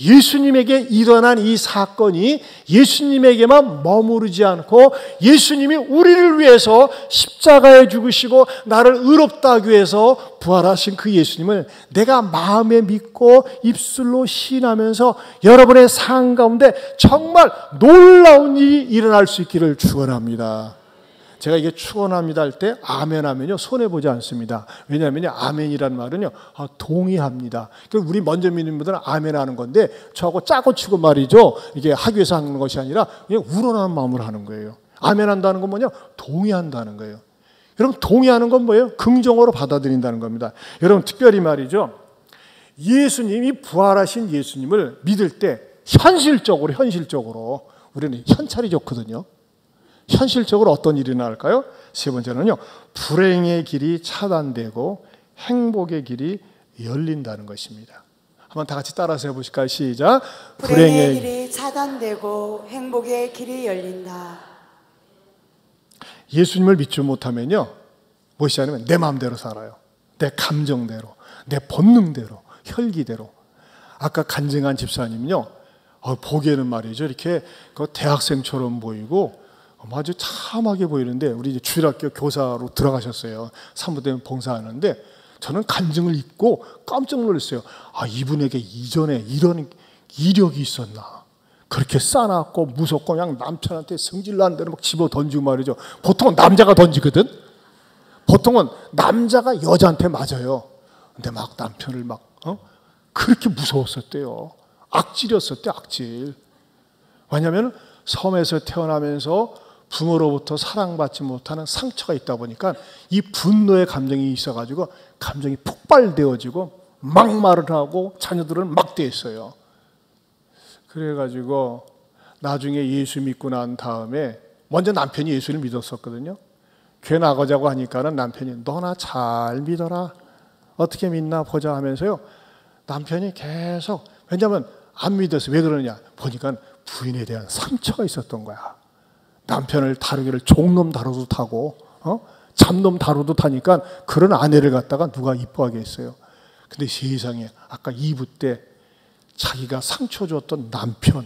Speaker 1: 예수님에게 일어난 이 사건이 예수님에게만 머무르지 않고 예수님이 우리를 위해서 십자가에 죽으시고 나를 의롭다 하기 위해서 부활하신 그 예수님을 내가 마음에 믿고 입술로 시인하면서 여러분의 삶 가운데 정말 놀라운 일이 일어날 수 있기를 축원합니다. 제가 이게 축원합니다 할 때 아멘 하면요 손해보지 않습니다. 왜냐하면 아멘이란 말은요 동의합니다. 우리 먼저 믿는 분들은 아멘 하는 건데 저하고 짜고 치고 말이죠 이게 하기 위해서 하는 것이 아니라 그냥 우러나는 마음으로 하는 거예요. 아멘 한다는 건 뭐냐? 동의한다는 거예요. 여러분 동의하는 건 뭐예요? 긍정으로 받아들인다는 겁니다. 여러분 특별히 말이죠 예수님이 부활하신 예수님을 믿을 때 현실적으로 우리는 현찰이 좋거든요. 현실적으로 어떤 일이 나올까요? 세 번째는요 불행의 길이 차단되고 행복의 길이 열린다는 것입니다. 한번 다 같이 따라서 해보실까요? 시작.
Speaker 2: 불행의 길이 차단되고 행복의 길이 열린다.
Speaker 1: 예수님을 믿지 못하면요 무엇이 아니면 내 마음대로 살아요. 내 감정대로, 내 본능대로, 혈기대로. 아까 간증한 집사님은요 보기에는 말이죠, 이렇게 그 대학생처럼 보이고 아주 참하게 보이는데, 우리 이제 주일학교 교사로 들어가셨어요. 사무대원 봉사하는데 저는 간증을 읽고 깜짝 놀랐어요. 이분에게 이전에 이런 이력이 있었나. 그렇게 싸놨고 무섭고 그냥 남편한테 성질나는 대로 막 집어 던지고 말이죠. 보통은 남자가 던지거든. 보통은 남자가 여자한테 맞아요. 근데 막 남편을 막 그렇게 무서웠었대요. 악질이었었대, 악질. 왜냐하면 섬에서 태어나면서 부모로부터 사랑받지 못하는 상처가 있다 보니까 이 분노의 감정이 있어가지고 감정이 폭발되어지고 막말을 하고 자녀들을 막대했어요. 그래가지고 나중에 예수 믿고 난 다음에, 먼저 남편이 예수를 믿었었거든요. 교회 나가자고 하니까는 남편이 너나 잘 믿어라, 어떻게 믿나 보자 하면서요, 남편이 계속, 왜냐하면 안 믿어서. 왜 그러냐 보니까 부인에 대한 상처가 있었던 거야. 남편을 다루기를 종놈 다루도 타고 잡놈 다루도 타니까 그런 아내를 갖다가 누가 이뻐하겠어요. 근데 세상에 아까 2부 때 자기가 상처 줬던 남편,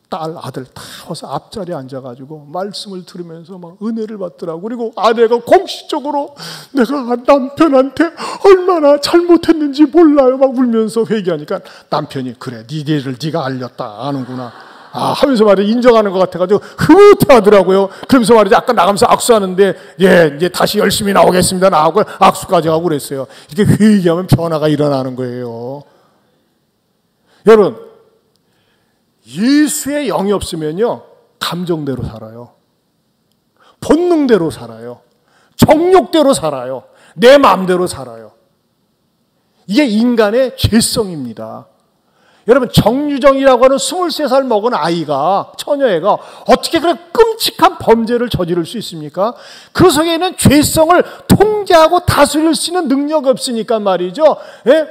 Speaker 1: 딸, 아들 다 와서 앞자리에 앉아가지고 말씀을 들으면서 막 은혜를 받더라고. 그리고 아내가 공식적으로 내가 남편한테 얼마나 잘못했는지 몰라요 막 울면서 회개하니까 남편이 그래, 니네를 네가 알렸다 아는구나 하면서 말이야 인정하는 것 같아가지고 흐뭇해하더라고요. 그러면서 말이죠, 아까 나가면서 악수하는데 이제 다시 열심히 나오겠습니다 나하고 악수까지 하고 그랬어요. 이렇게 회개하면 변화가 일어나는 거예요. 여러분, 예수의 영이 없으면요, 감정대로 살아요. 본능대로 살아요. 정욕대로 살아요. 내 마음대로 살아요. 이게 인간의 죄성입니다. 여러분, 정유정이라고 하는 23살 먹은 아이가, 처녀애가 어떻게 그런 끔찍한 범죄를 저지를 수 있습니까? 그 속에는 죄성을 통제하고 다스릴 수 있는 능력이 없으니까 말이죠.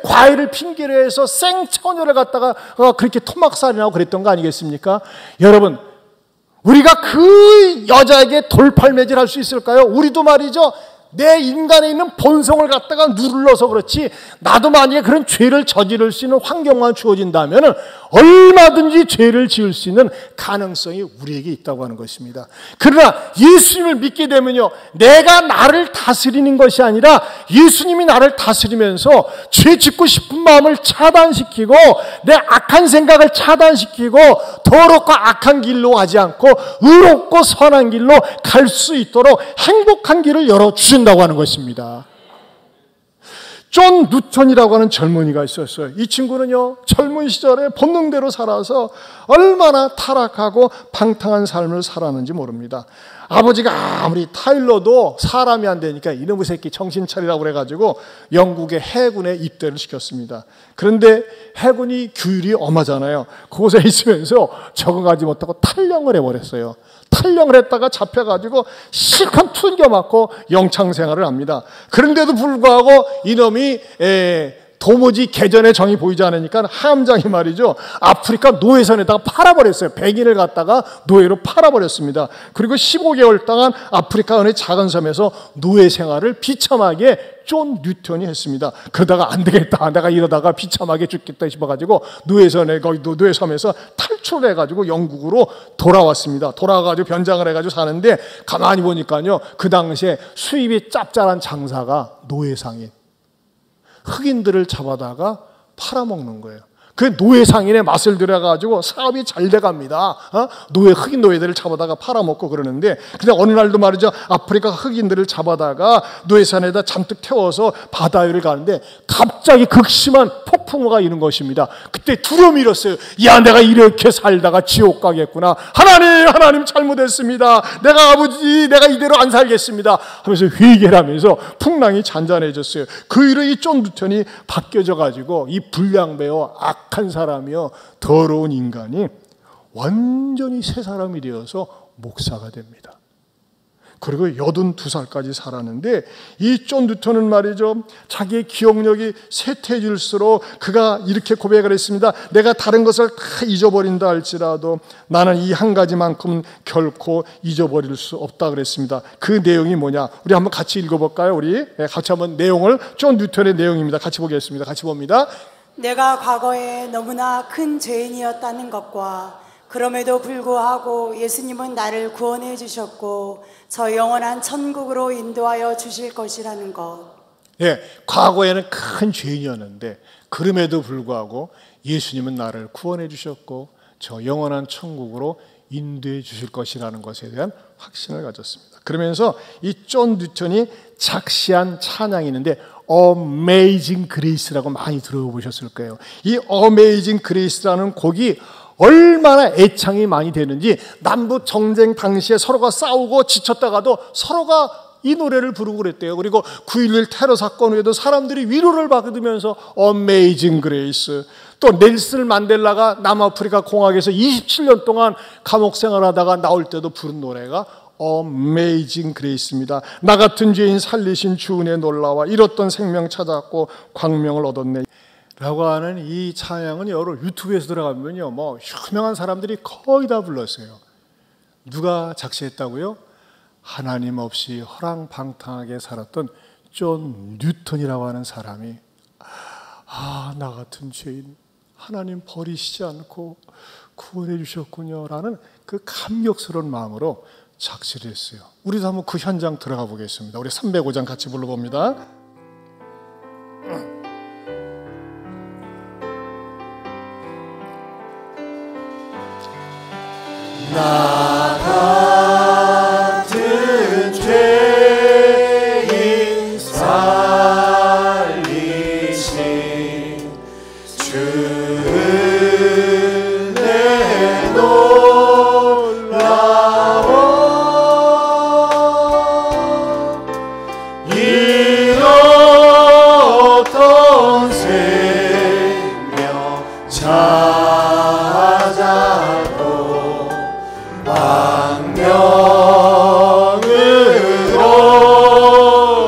Speaker 1: 과일을 핑계로 해서 생처녀를 갖다가 그렇게 토막살인하고 그랬던 거 아니겠습니까? 여러분, 우리가 그 여자에게 돌팔매질할 수 있을까요? 우리도 말이죠, 내 인간에 있는 본성을 갖다가 눌러서 그렇지, 나도 만약에 그런 죄를 저지를 수 있는 환경만 주어진다면 얼마든지 죄를 지을 수 있는 가능성이 우리에게 있다고 하는 것입니다. 그러나 예수님을 믿게 되면요, 내가 나를 다스리는 것이 아니라 예수님이 나를 다스리면서 죄 짓고 싶은 마음을 차단시키고 내 악한 생각을 차단시키고 더럽고 악한 길로 가지 않고 의롭고 선한 길로 갈 수 있도록 행복한 길을 열어주신다고 하는 것입니다. 존 누턴이라고 하는 젊은이가 있었어요. 이 친구는요, 젊은 시절에 본능대로 살아서 얼마나 타락하고 방탕한 삶을 살았는지 모릅니다. 아버지가 아무리 타일러도 사람이 안 되니까 이놈의 새끼 정신 차리라고 그래가지고 영국의 해군에 입대를 시켰습니다. 그런데 해군이 규율이 엄하잖아요. 그곳에 있으면서 적응하지 못하고 탈영을 해버렸어요. 탈영을 했다가 잡혀가지고 실컷 튕겨 맞고 영창 생활을 합니다. 그런데도 불구하고 이놈이 도무지 개전의 정이 보이지 않으니까 함장이 말이죠, 아프리카 노예선에다가 팔아버렸어요. 백인을 갖다가 노예로 팔아버렸습니다. 그리고 15개월 동안 아프리카 어느 작은 섬에서 노예 생활을 비참하게 존 뉴턴이 했습니다. 그러다가 안 되겠다, 내가 이러다가 비참하게 죽겠다 싶어가지고 노예선에, 거기 노예섬에서 탈출을 해가지고 영국으로 돌아왔습니다. 돌아와가지고 변장을 해가지고 사는데, 가만히 보니까요, 그 당시에 수입이 짭짤한 장사가 노예상인 흑인들을 잡아다가 팔아먹는 거예요. 그 노예상인의 맛을 들여가지고 사업이 잘 돼갑니다. 흑인 노예들을 잡아다가 팔아먹고 그러는데, 근데 어느 날도 말이죠, 아프리카 흑인들을 잡아다가 노예산에다 잔뜩 태워서 바다 위를 가는데 갑자기 극심한 폭풍우가 이는 것입니다. 그때 두려움이 일었어요. 야, 내가 이렇게 살다가 지옥 가겠구나. 하나님 잘못했습니다. 내가 이대로 안 살겠습니다 하면서 회개를 하면서 풍랑이 잔잔해졌어요. 그 이후로 이 존 뉴턴이 바뀌어져 가지고 이 불량배요, 악한 사람이요, 더러운 인간이 완전히 새 사람이 되어서 목사가 됩니다. 그리고 82살까지 살았는데, 이 존 뉴턴은 말이죠, 자기의 기억력이 쇠퇴해질수록 그가 이렇게 고백을 했습니다. 내가 다른 것을 다 잊어버린다 할지라도 나는 이 한 가지만큼은 결코 잊어버릴 수 없다 그랬습니다. 그 내용이 뭐냐, 우리 한번 같이 읽어볼까요? 우리 같이 한번 내용을, 존 뉴턴의 내용입니다. 같이 보겠습니다. 같이 봅니다.
Speaker 2: 내가 과거에 너무나 큰 죄인이었다는 것과 그럼에도 불구하고 예수님은 나를 구원해 주셨고 저 영원한 천국으로 인도하여 주실 것이라는 것.
Speaker 1: 예, 과거에는 큰 죄인이었는데 그럼에도 불구하고 예수님은 나를 구원해 주셨고 저 영원한 천국으로 인도해 주실 것이라는 것에 대한 확신을 가졌습니다. 그러면서 이 존 뉴턴이 작시한 찬양이 있는데 Amazing Grace라고 많이 들어보셨을 거예요. 이 Amazing Grace라는 곡이 얼마나 애창이 많이 되는지, 남북 정쟁 당시에 서로가 싸우고 지쳤다가도 서로가 이 노래를 부르고 그랬대요. 그리고 9.11 테러 사건 후에도 사람들이 위로를 받으면서 Amazing Grace, 또 넬슨 만델라가 남아프리카 공화국에서 27년 동안 감옥 생활하다가 나올 때도 부른 노래가 Amazing Grace입니다. 나 같은 죄인 살리신 주 은혜 놀라와 잃었던 생명 찾았고 광명을 얻었네 라고 하는 이 찬양은 여러 유튜브에서 들어가면요, 뭐 유명한 사람들이 거의 다 불렀어요. 누가 작시했다고요? 하나님 없이 허랑방탕하게 살았던 존 뉴턴이라고 하는 사람이 나 같은 죄인 하나님 버리시지 않고 구원해 주셨군요 라는 그 감격스러운 마음으로 작시를 했어요. 우리도 한번 그 현장 들어가 보겠습니다. 우리 305장 같이 불러봅니다. 나 같은 죄인 살리신 주 은혜 놀라워 잃었던 생명 찾았고 광명을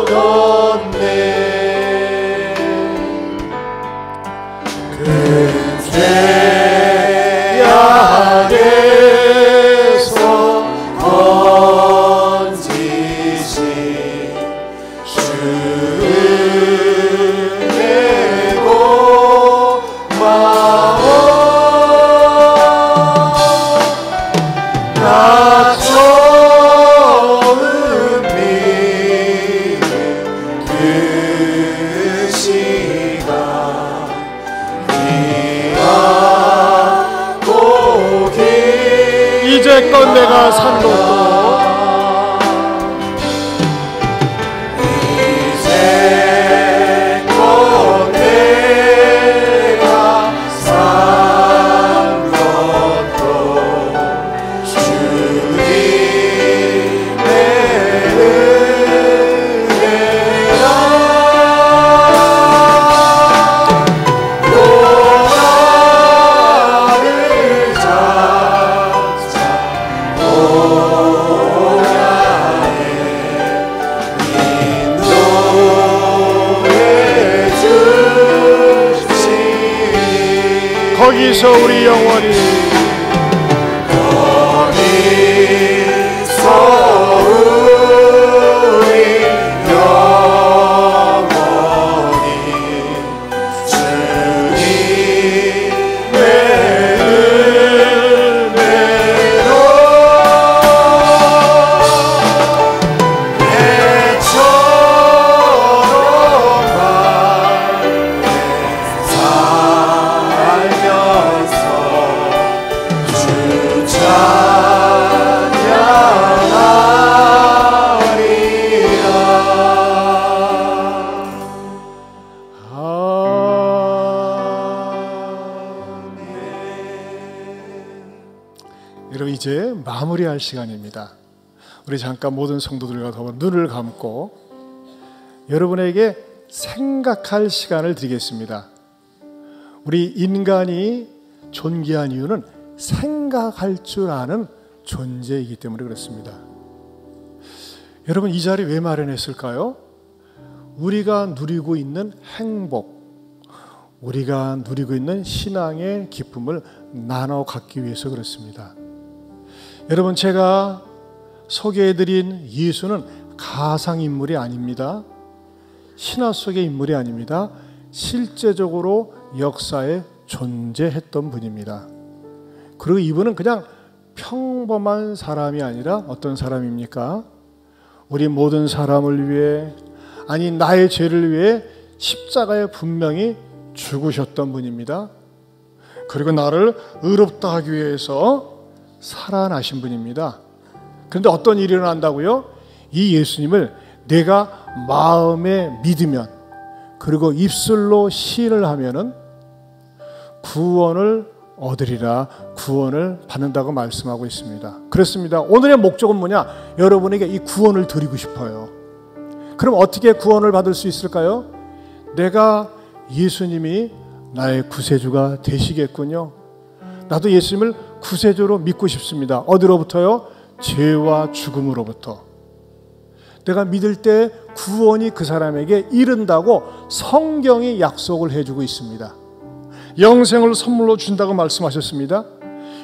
Speaker 1: 얻었네. 큰 죄악에서 건지신 주 은혜 고마워. 나 처음 믿는 그 시간 귀하고 이제껏 내가 산 것도 이제껏 내가 산 것도 주님의 은혜라. 노아를 잡자 고향에 인도해 주시니 거기서 우리 영원히 거기서 우리 영원히 주님의 은혜로 내처럼 밝게 살면서 주 여러분, 이제 마무리할 시간입니다. 우리 잠깐 모든 성도들과 더불어 눈을 감고 여러분에게 생각할 시간을 드리겠습니다. 우리 인간이 존귀한 이유는 생각할 줄 아는 존재이기 때문에 그렇습니다. 여러분, 이 자리 왜 마련했을까요? 우리가 누리고 있는 행복, 우리가 누리고 있는 신앙의 기쁨을 나눠 갖기 위해서 그렇습니다. 여러분, 제가 소개해드린 예수는 가상인물이 아닙니다. 신화 속의 인물이 아닙니다. 실제적으로 역사에 존재했던 분입니다. 그리고 이분은 그냥 평범한 사람이 아니라 어떤 사람입니까? 우리 모든 사람을 위해, 아니 나의 죄를 위해 십자가에 분명히 죽으셨던 분입니다. 그리고 나를 의롭다 하기 위해서 살아나신 분입니다. 그런데 어떤 일이 일어난다고요? 이 예수님을 내가 마음에 믿으면, 그리고 입술로 시인을 하면은 구원을 얻으리라, 구원을 받는다고 말씀하고 있습니다. 그렇습니다. 오늘의 목적은 뭐냐? 여러분에게 이 구원을 드리고 싶어요. 그럼 어떻게 구원을 받을 수 있을까요? 내가 예수님이 나의 구세주가 되시겠군요. 나도 예수님을 구세주로 믿고 싶습니다. 어디로부터요? 죄와 죽음으로부터. 내가 믿을 때 구원이 그 사람에게 이른다고 성경이 약속을 해주고 있습니다. 영생을 선물로 준다고 말씀하셨습니다.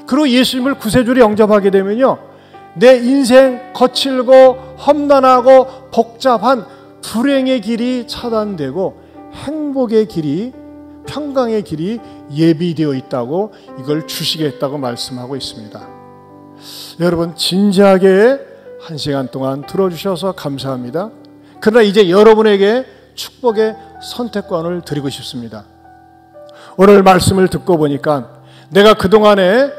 Speaker 1: 그리고 예수님을 구세주로 영접하게 되면요, 내 인생 거칠고 험난하고 복잡한 불행의 길이 차단되고 행복의 길이, 평강의 길이 예비되어 있다고, 이걸 주시겠다고 말씀하고 있습니다. 여러분, 진지하게 한 시간 동안 들어주셔서 감사합니다. 그러나 이제 여러분에게 축복의 선택권을 드리고 싶습니다. 오늘 말씀을 듣고 보니까 내가 그동안에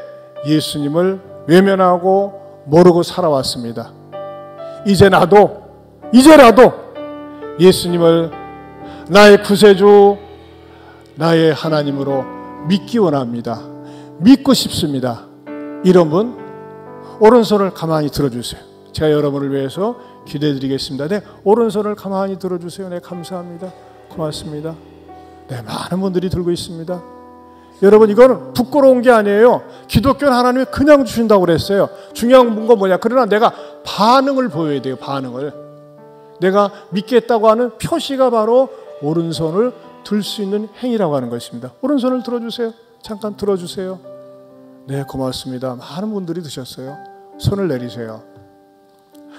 Speaker 1: 예수님을 외면하고 모르고 살아왔습니다. 이제라도 예수님을 나의 구세주, 나의 하나님으로 믿기 원합니다. 믿고 싶습니다. 이런 분 오른손을 가만히 들어주세요. 제가 여러분을 위해서 기도해드리겠습니다. 네, 오른손을 가만히 들어주세요. 네, 감사합니다. 고맙습니다. 네, 많은 분들이 들고 있습니다. 여러분, 이거는 부끄러운 게 아니에요. 기독교는 하나님이 그냥 주신다고 그랬어요. 중요한 건 뭐냐? 그러나 내가 반응을 보여야 돼요. 반응을. 내가 믿겠다고 하는 표시가 바로 오른손을 들 수 있는 행위라고 하는 것입니다. 오른손을 들어주세요. 잠깐 들어주세요. 네, 고맙습니다. 많은 분들이 드셨어요. 손을 내리세요.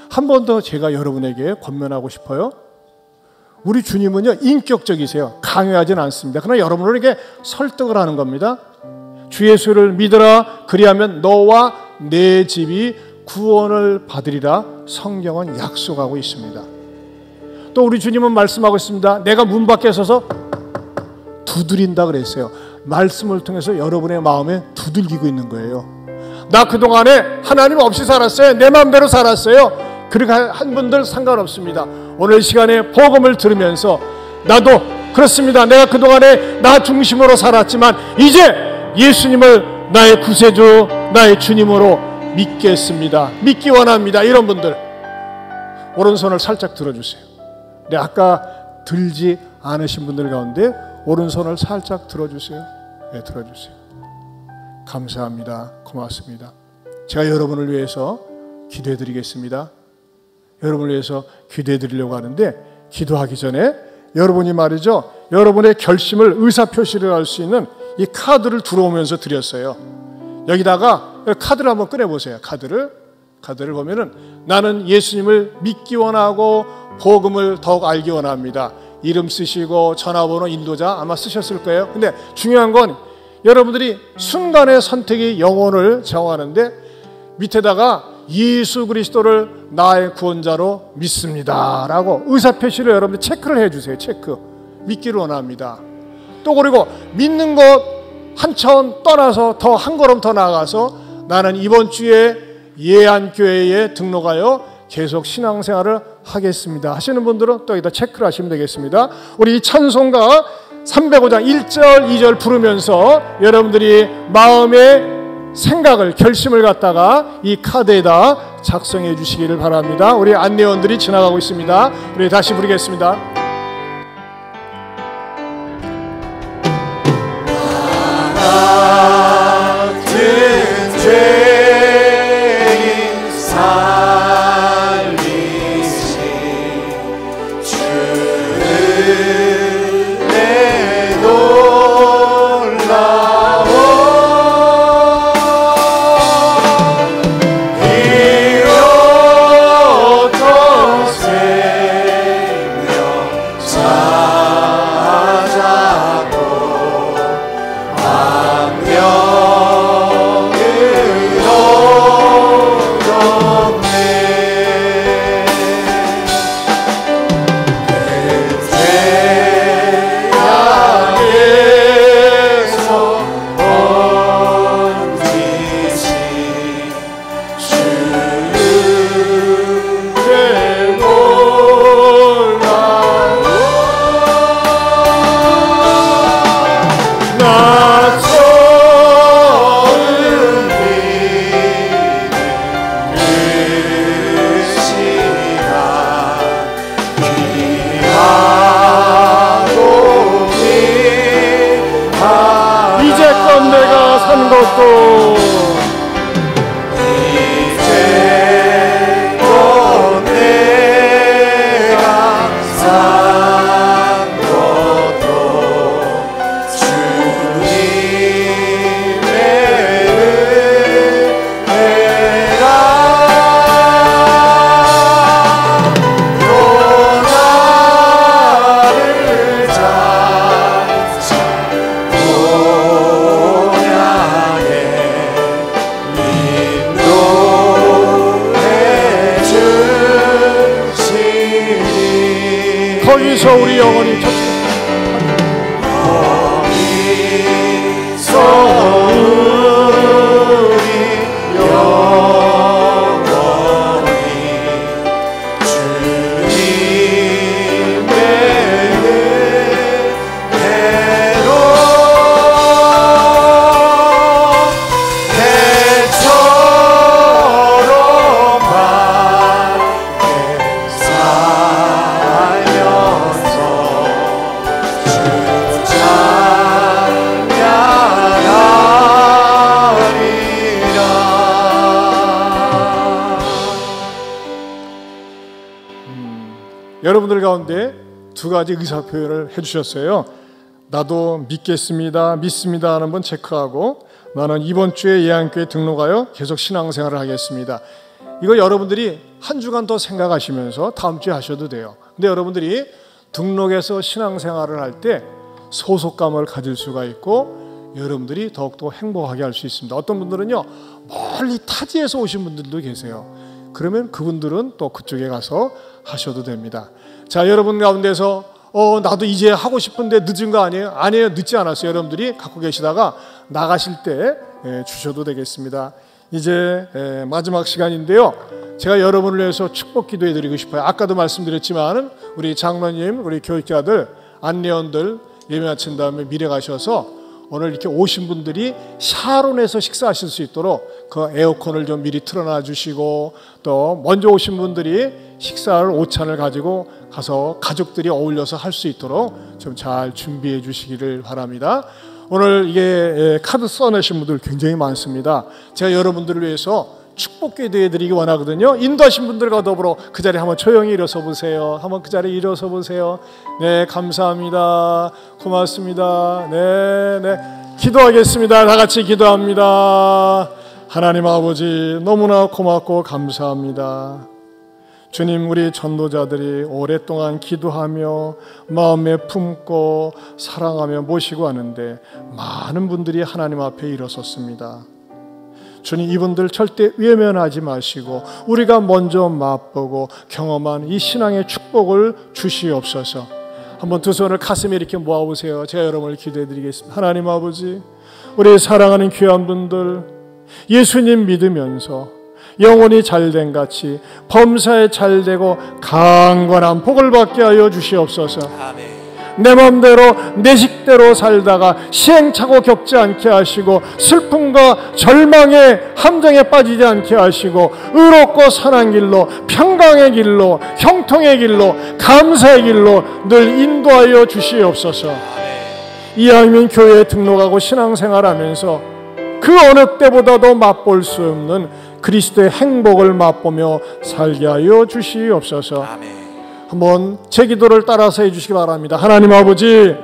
Speaker 1: 한 번 더 제가 여러분에게 권면하고 싶어요. 우리 주님은요, 인격적이세요. 강요하지는 않습니다. 그러나 여러분에게 설득을 하는 겁니다. 주 예수를 믿으라, 그리하면 너와 내 집이 구원을 받으리라 성경은 약속하고 있습니다. 또 우리 주님은 말씀하고 있습니다. 내가 문 밖에 서서 두드린다 그랬어요. 말씀을 통해서 여러분의 마음에 두들기고 있는 거예요. 나 그동안에 하나님 없이 살았어요. 내 마음대로 살았어요. 그렇게 한 분들 상관없습니다. 오늘 시간에 복음을 들으면서 나도 그렇습니다. 내가 그동안에 나 중심으로 살았지만 이제 예수님을 나의 구세주, 나의 주님으로 믿겠습니다. 믿기 원합니다. 이런 분들 오른손을 살짝 들어주세요. 네, 아까 들지 않으신 분들 가운데 오른손을 살짝 들어주세요. 네, 들어주세요. 감사합니다. 고맙습니다. 제가 여러분을 위해서 기도해 드리겠습니다. 여러분을 위해서 기도해 드리려고 하는데, 기도하기 전에 여러분이 말이죠, 여러분의 결심을 의사표시를 할 수 있는 이 카드를 들어오면서 드렸어요. 여기다가 카드를 한번 꺼내보세요. 카드를 보면은 나는 예수님을 믿기 원하고 복음을 더욱 알기 원합니다. 이름 쓰시고 전화번호, 인도자 아마 쓰셨을 거예요. 근데 중요한 건 여러분들이 순간의 선택이 영혼을 정하는데, 밑에다가 예수 그리스도를 나의 구원자로 믿습니다 라고 의사표시를 여러분들 체크를 해주세요. 체크. 믿기를 원합니다. 또 그리고 믿는 것 한 차원 떠나서 더 한 걸음 더 나아가서 나는 이번 주에 예안교회에 등록하여 계속 신앙생활을 하겠습니다 하시는 분들은 또 여기다 체크를 하시면 되겠습니다. 우리 찬송가 305장 1절 2절 부르면서 여러분들이 마음의 생각을, 결심을 갖다가 이 카드에다 작성해 주시기를 바랍니다. 우리 안내원들이 지나가고 있습니다. 우리 다시 부르겠습니다. 같은 죄인 살리신 주를 내 놀라운 이로부터 생명 산 것도
Speaker 3: 이제껏 내가 산 것도 주님의 은혜라. 또 나를 장차 본향에 인도해 주시니
Speaker 1: 거기서 우리 영혼이
Speaker 3: 거기서 우리 영원히 주님의 은혜로 해처럼 밝게 살면서 주 찬양하리라.
Speaker 1: 여러분들 가운데 두 가지 의사 표현을 해주셨어요. 나도 믿겠습니다, 믿습니다 하는 분 체크하고, 나는 이번 주에 예안교회 등록하여 계속 신앙생활을 하겠습니다. 이거 여러분들이 한 주간 더 생각하시면서 다음 주에 하셔도 돼요. 근데 여러분들이 등록해서 신앙생활을 할 때 소속감을 가질 수가 있고 여러분들이 더욱더 행복하게 할 수 있습니다. 어떤 분들은요, 멀리 타지에서 오신 분들도 계세요. 그러면 그분들은 또 그쪽에 가서 하셔도 됩니다. 자, 여러분 가운데서 나도 이제 하고 싶은데 늦은 거 아니에요? 아니에요, 늦지 않았어요. 여러분들이 갖고 계시다가 나가실 때 주셔도 되겠습니다. 이제 마지막 시간인데요, 제가 여러분을 위해서 축복 기도해 드리고 싶어요. 아까도 말씀드렸지만 우리 장로님, 우리 교육자들, 안내원들 예배 마친 다음에 미래 가셔서 오늘 이렇게 오신 분들이 샤론에서 식사하실 수 있도록 그 에어컨을 좀 미리 틀어놔 주시고, 또 먼저 오신 분들이 식사를 오찬을 가지고 가서 가족들이 어울려서 할 수 있도록 좀 잘 준비해 주시기를 바랍니다. 오늘 이게 카드 써내신 분들 굉장히 많습니다. 제가 여러분들을 위해서 축복 기도해 드리기 원하거든요. 인도하신 분들과 더불어 그 자리에 한번 조용히 일어서 보세요. 한번 그 자리에 일어서 보세요. 네, 감사합니다. 고맙습니다. 네. 기도하겠습니다. 다 같이 기도합니다. 하나님 아버지, 너무나 고맙고 감사합니다. 주님, 우리 전도자들이 오랫동안 기도하며 마음에 품고 사랑하며 모시고 하는데 많은 분들이 하나님 앞에 일어섰습니다. 주님, 이분들 절대 외면하지 마시고 우리가 먼저 맛보고 경험한 이 신앙의 축복을 주시옵소서. 한번 두 손을 가슴에 이렇게 모아보세요. 제가 여러분을 기도해드리겠습니다. 하나님 아버지, 우리 사랑하는 귀한 분들, 예수님 믿으면서 영혼이 잘된 같이 범사에 잘되고 강건한 복을 받게 하여 주시옵소서.
Speaker 3: 아멘.
Speaker 1: 내 맘대로 내 식대로 살다가 시행착오 겪지 않게 하시고 슬픔과 절망의 함정에 빠지지 않게 하시고 의롭고 선한 길로, 평강의 길로, 형통의 길로, 감사의 길로 늘 인도하여 주시옵소서. 이왕이면 교회에 등록하고 신앙생활하면서 그 어느 때보다도 맛볼 수 없는 그리스도의 행복을 맛보며 살게 하여 주시옵소서.
Speaker 3: 아멘.
Speaker 1: 한번 제 기도를 따라서 해주시기 바랍니다. 하나님 아버지,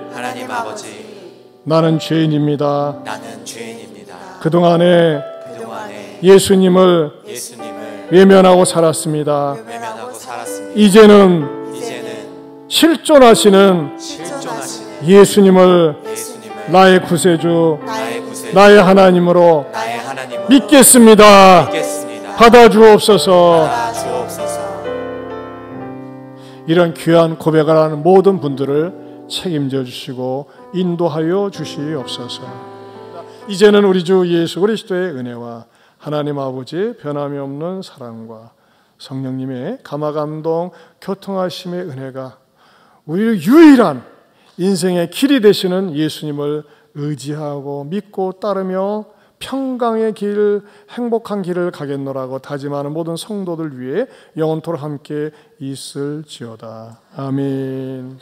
Speaker 1: 나는 죄인입니다. 그동안에 예수님을 외면하고 살았습니다. 이제는 실존하시는 예수님을 나의 구세주, 나의 하나님으로 믿겠습니다. 받아주옵소서. 이런 귀한 고백을 하는 모든 분들을 책임져 주시고 인도하여 주시옵소서. 이제는 우리 주 예수 그리스도의 은혜와 하나님 아버지의 변함이 없는 사랑과 성령님의 감화감동 교통하심의 은혜가 우리 유일한 인생의 길이 되시는 예수님을 의지하고 믿고 따르며 평강의 길, 행복한 길을 가겠노라고 다짐하는 모든 성도들 위해 영원토록 함께 있을지어다. 아멘.